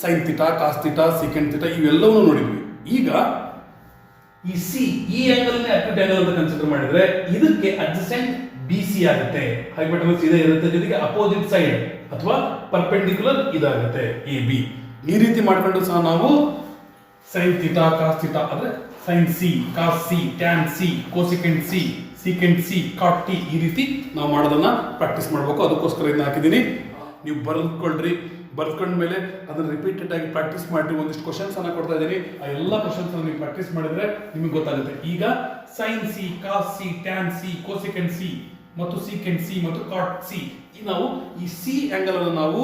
sine theta, cos theta, second theta ಇವೆಲ್ಲವನ್ನೂ ನೋಡಿದ್ವಿ. ಈಗ ಈ ಸಿ, ಈ ಆಂಗಲ್ ಅಕ್ಯೂಟ್ ಆಂಗಲ್ ಅಂತ ಕನ್ಸಿಡರ್ ಮಾಡಿದ್ರೆ ಇದಕ್ಕೆ ಅಡ್ಜಸೆಂಟ್ ಬಿ ಸಿ ಆಗುತ್ತೆ. ಹೈಪೋಟೆನ್ಯೂಸ್ ಇದೇ ಇರುತ್ತೆ, ಜೊತೆಗೆ ಅಪೋಸಿಟ್ ಸೈಡ್ ಅಥವಾ ಪರ್ಪೆಂಡಿಕ್ಯುಲರ್ ಇದಾಗುತ್ತೆ ಎ ಬಿ. ಈ ರೀತಿ ಮಾಡ್ಕೊಂಡು ಸಹ ನಾವು ಸೈನ್ ಥೀಟಾ, ಕಾಸ್ ಥೀಟಾ ಅಂದ್ರೆ sine C, cos C, tan C, cosecant C, secant C, cot T, ಈ ರೀತಿ ನಾವು ಮಾಡೋದನ್ನ ಪ್ರಾಕ್ಟೀಸ್ ಮಾಡಬೇಕು. ಅದಕ್ಕೋಸ್ಕರ ಇದನ್ನ ಹಾಕಿದ್ದೀನಿ. ನೀವು ಬರೆದುಕೊಳ್ರಿ, ಬರೆದುಕೊಂಡ್ಮೇಲೆ ಅದನ್ನ ರಿಪೀಟೆಡ್ ಆಗಿ ಪ್ರಾಕ್ಟೀಸ್ ಮಾಡಿ. ಒಂದಿಷ್ಟು ಕ್ವಶನ್ಸ್ ಅನ್ನ ಕೊಡ್ತಾ ಇದ್ದೀನಿ, ಆ ಎಲ್ಲ ಕ್ವಶನ್ಸ್ ನೀವು ಪ್ರಾಕ್ಟೀಸ್ ಮಾಡಿದ್ರೆ ನಿಮಗೆ ಗೊತ್ತಾಗುತ್ತೆ. ಈಗ sine C, cos C, tan C, cosecant C ಮತ್ತು ಸೀಕೆಂಟ್ ಸಿ ಮತ್ತು ಕಾಟ್ ಸಿ, ನಾವು ಈ ಸಿ ಆಂಗಲ್ ಅನ್ನು ನಾವು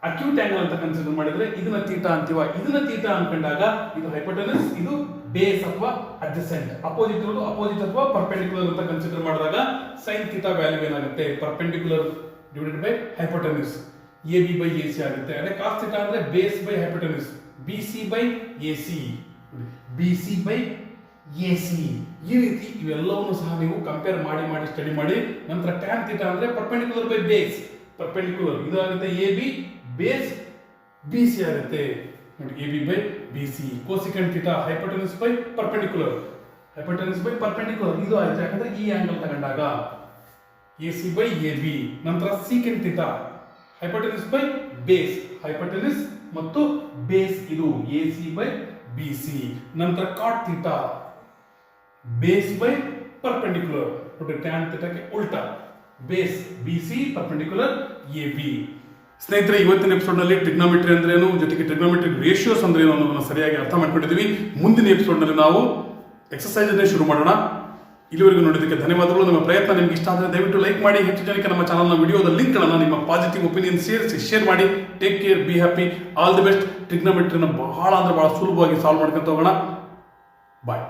ಅಕ್ಯೂಟ್ ಆಂಗಲ್ ಅಂತ ಕನ್ಸಿಡರ್ ಮಾಡಿದ್ರೆ ಇದನ್ನ ಥೀಟಾ ಅಂತೀವ. ಇದನ್ನ ಥೀಟಾ ಅನ್ಕೊಂಡಾಗ ಇದು ಹೈಪೋಟೆನಸ್, ಇದು ಬೇಸ್ ಅಥವಾ ಅಡ್ಜಸೆಂಟ್. ಅಪೋಸಿಟ್ ಇರೋದು ಅಪೋಸಿಟ್ ಅಥವಾ ಪರ್ಪೆಂಡಿಕ್ಯುಲರ್ ಅಂತ ಕನ್ಸಿಡರ್ ಮಾಡಿದಾಗ ಸೈನ್ ಥೀಟಾ ವ್ಯಾಲ್ಯೂ ಏನಾಗುತ್ತೆ, perpendicular divided by hypotenuse, A B by A C ಆಗುತ್ತೆ. ಅದೇ ಕಾಸ್ ಥೀಟಾ ಅಂದ್ರೆ base by hypotenuse, B C by A C, B C by A C. ಈ ರೀತಿ ಇವೆಲ್ಲವನ್ನು ಸಹ ನೀವು ಕಂಪೇರ್ ಮಾಡಿ ಮಾಡಿ ಸ್ಟಡಿ ಮಾಡಿ. ನಂತರ ಟ್ಯಾನ್ ಥೀಟಾ ಅಂದ್ರೆ ಪರ್ಪೆಂಡಿಕ್ಯುಲರ್ ಬೈ ಬೇಸ್, ಪರ್ಪೆಂಡಿಕ್ಯುಲರ್ ಇದು ಆಗುತ್ತೆ A B, base B C ಆಗುತ್ತೆ ನೋಡಿ, A B by B C. Cosecant theta hypotenuse by perpendicular, hypotenuse by perpendicular ಇದು ಆಯ್ತು. ಯಾಕಂದ್ರೆ ಈ ಆಂಗಲ್ ತಗೊಂಡಾಗ A C by A B. ನಂತರ secant theta hypotenuse by base, hypotenuse ಮತ್ತು ಬೇಸ್ ಇದು A C by B C. ನಂತರ cot theta base by perpendicular ನೋಡಿ, ಟ್ಯಾನ್ ಥೀಟಾಕ್ಕೆ ಉಲ್ಟಾ, base B C, perpendicular A B. ಸ್ನೇಹಿತರೆ, ಇವತ್ತಿನ ಎಪಿಸೋಡ್ ನಲ್ಲಿ ಟ್ರಿಗ್ನೋಮೆಟ್ರಿ ಅಂದ್ರೇನು, ಜೊತೆಗೆ ಟ್ರಿಗ್ನೋಮೆಟ್ರಿಕ್ ರೇಷಿಯೋಸ್ ಅಂದ್ರೆ ಏನು ಅನ್ನೋದನ್ನ ಸರಿಯಾಗಿ ಅರ್ಥ ಮಾಡ್ಕೊಂಡಿದ್ದೀವಿ. ಮುಂದಿನ ಎಪಿಸೋಡ್ ನಲ್ಲಿ ನಾವು ಎಕ್ಸರ್ಸೈಸ್ ಅನ್ನು ಶುರು ಮಾಡೋಣ. ಇಲ್ಲಿವರೆಗೂ ನೋಡಿದ್ದಕ್ಕೆ ಧನ್ಯವಾದಗಳು. ನಿಮ್ಮ ಪ್ರಯತ್ನ ನಿಮ್ಗೆ ಇಷ್ಟ ಆದರೆ ದಯವಿಟ್ಟು ಲೈಕ್ ಮಾಡಿ. ಹೆಚ್ಚು ಜನಕ್ಕೆ ನಮ್ಮ ಚಾನಲ್ನ ವಿಡಿಯೋದ ಲಿಂಕ್ ಗಳನ್ನು ನಿಮ್ಮ ಪಾಸಿಟಿವ್ ಒಪಿನಿಯನ್ ಶೇರ್ ಮಾಡಿ. Take care, be happy, all the best. ಟ್ರಿಗ್ನೋಮೆಟ್ರಿನ ಬಹಳ ಅಂದ್ರೆ ಬಹಳ ಸುಲಭವಾಗಿ ಸಾಲ್ವ್ ಮಾಡ್ಕೊಂತ ಹೋಗೋಣ. ಬಾಯ್.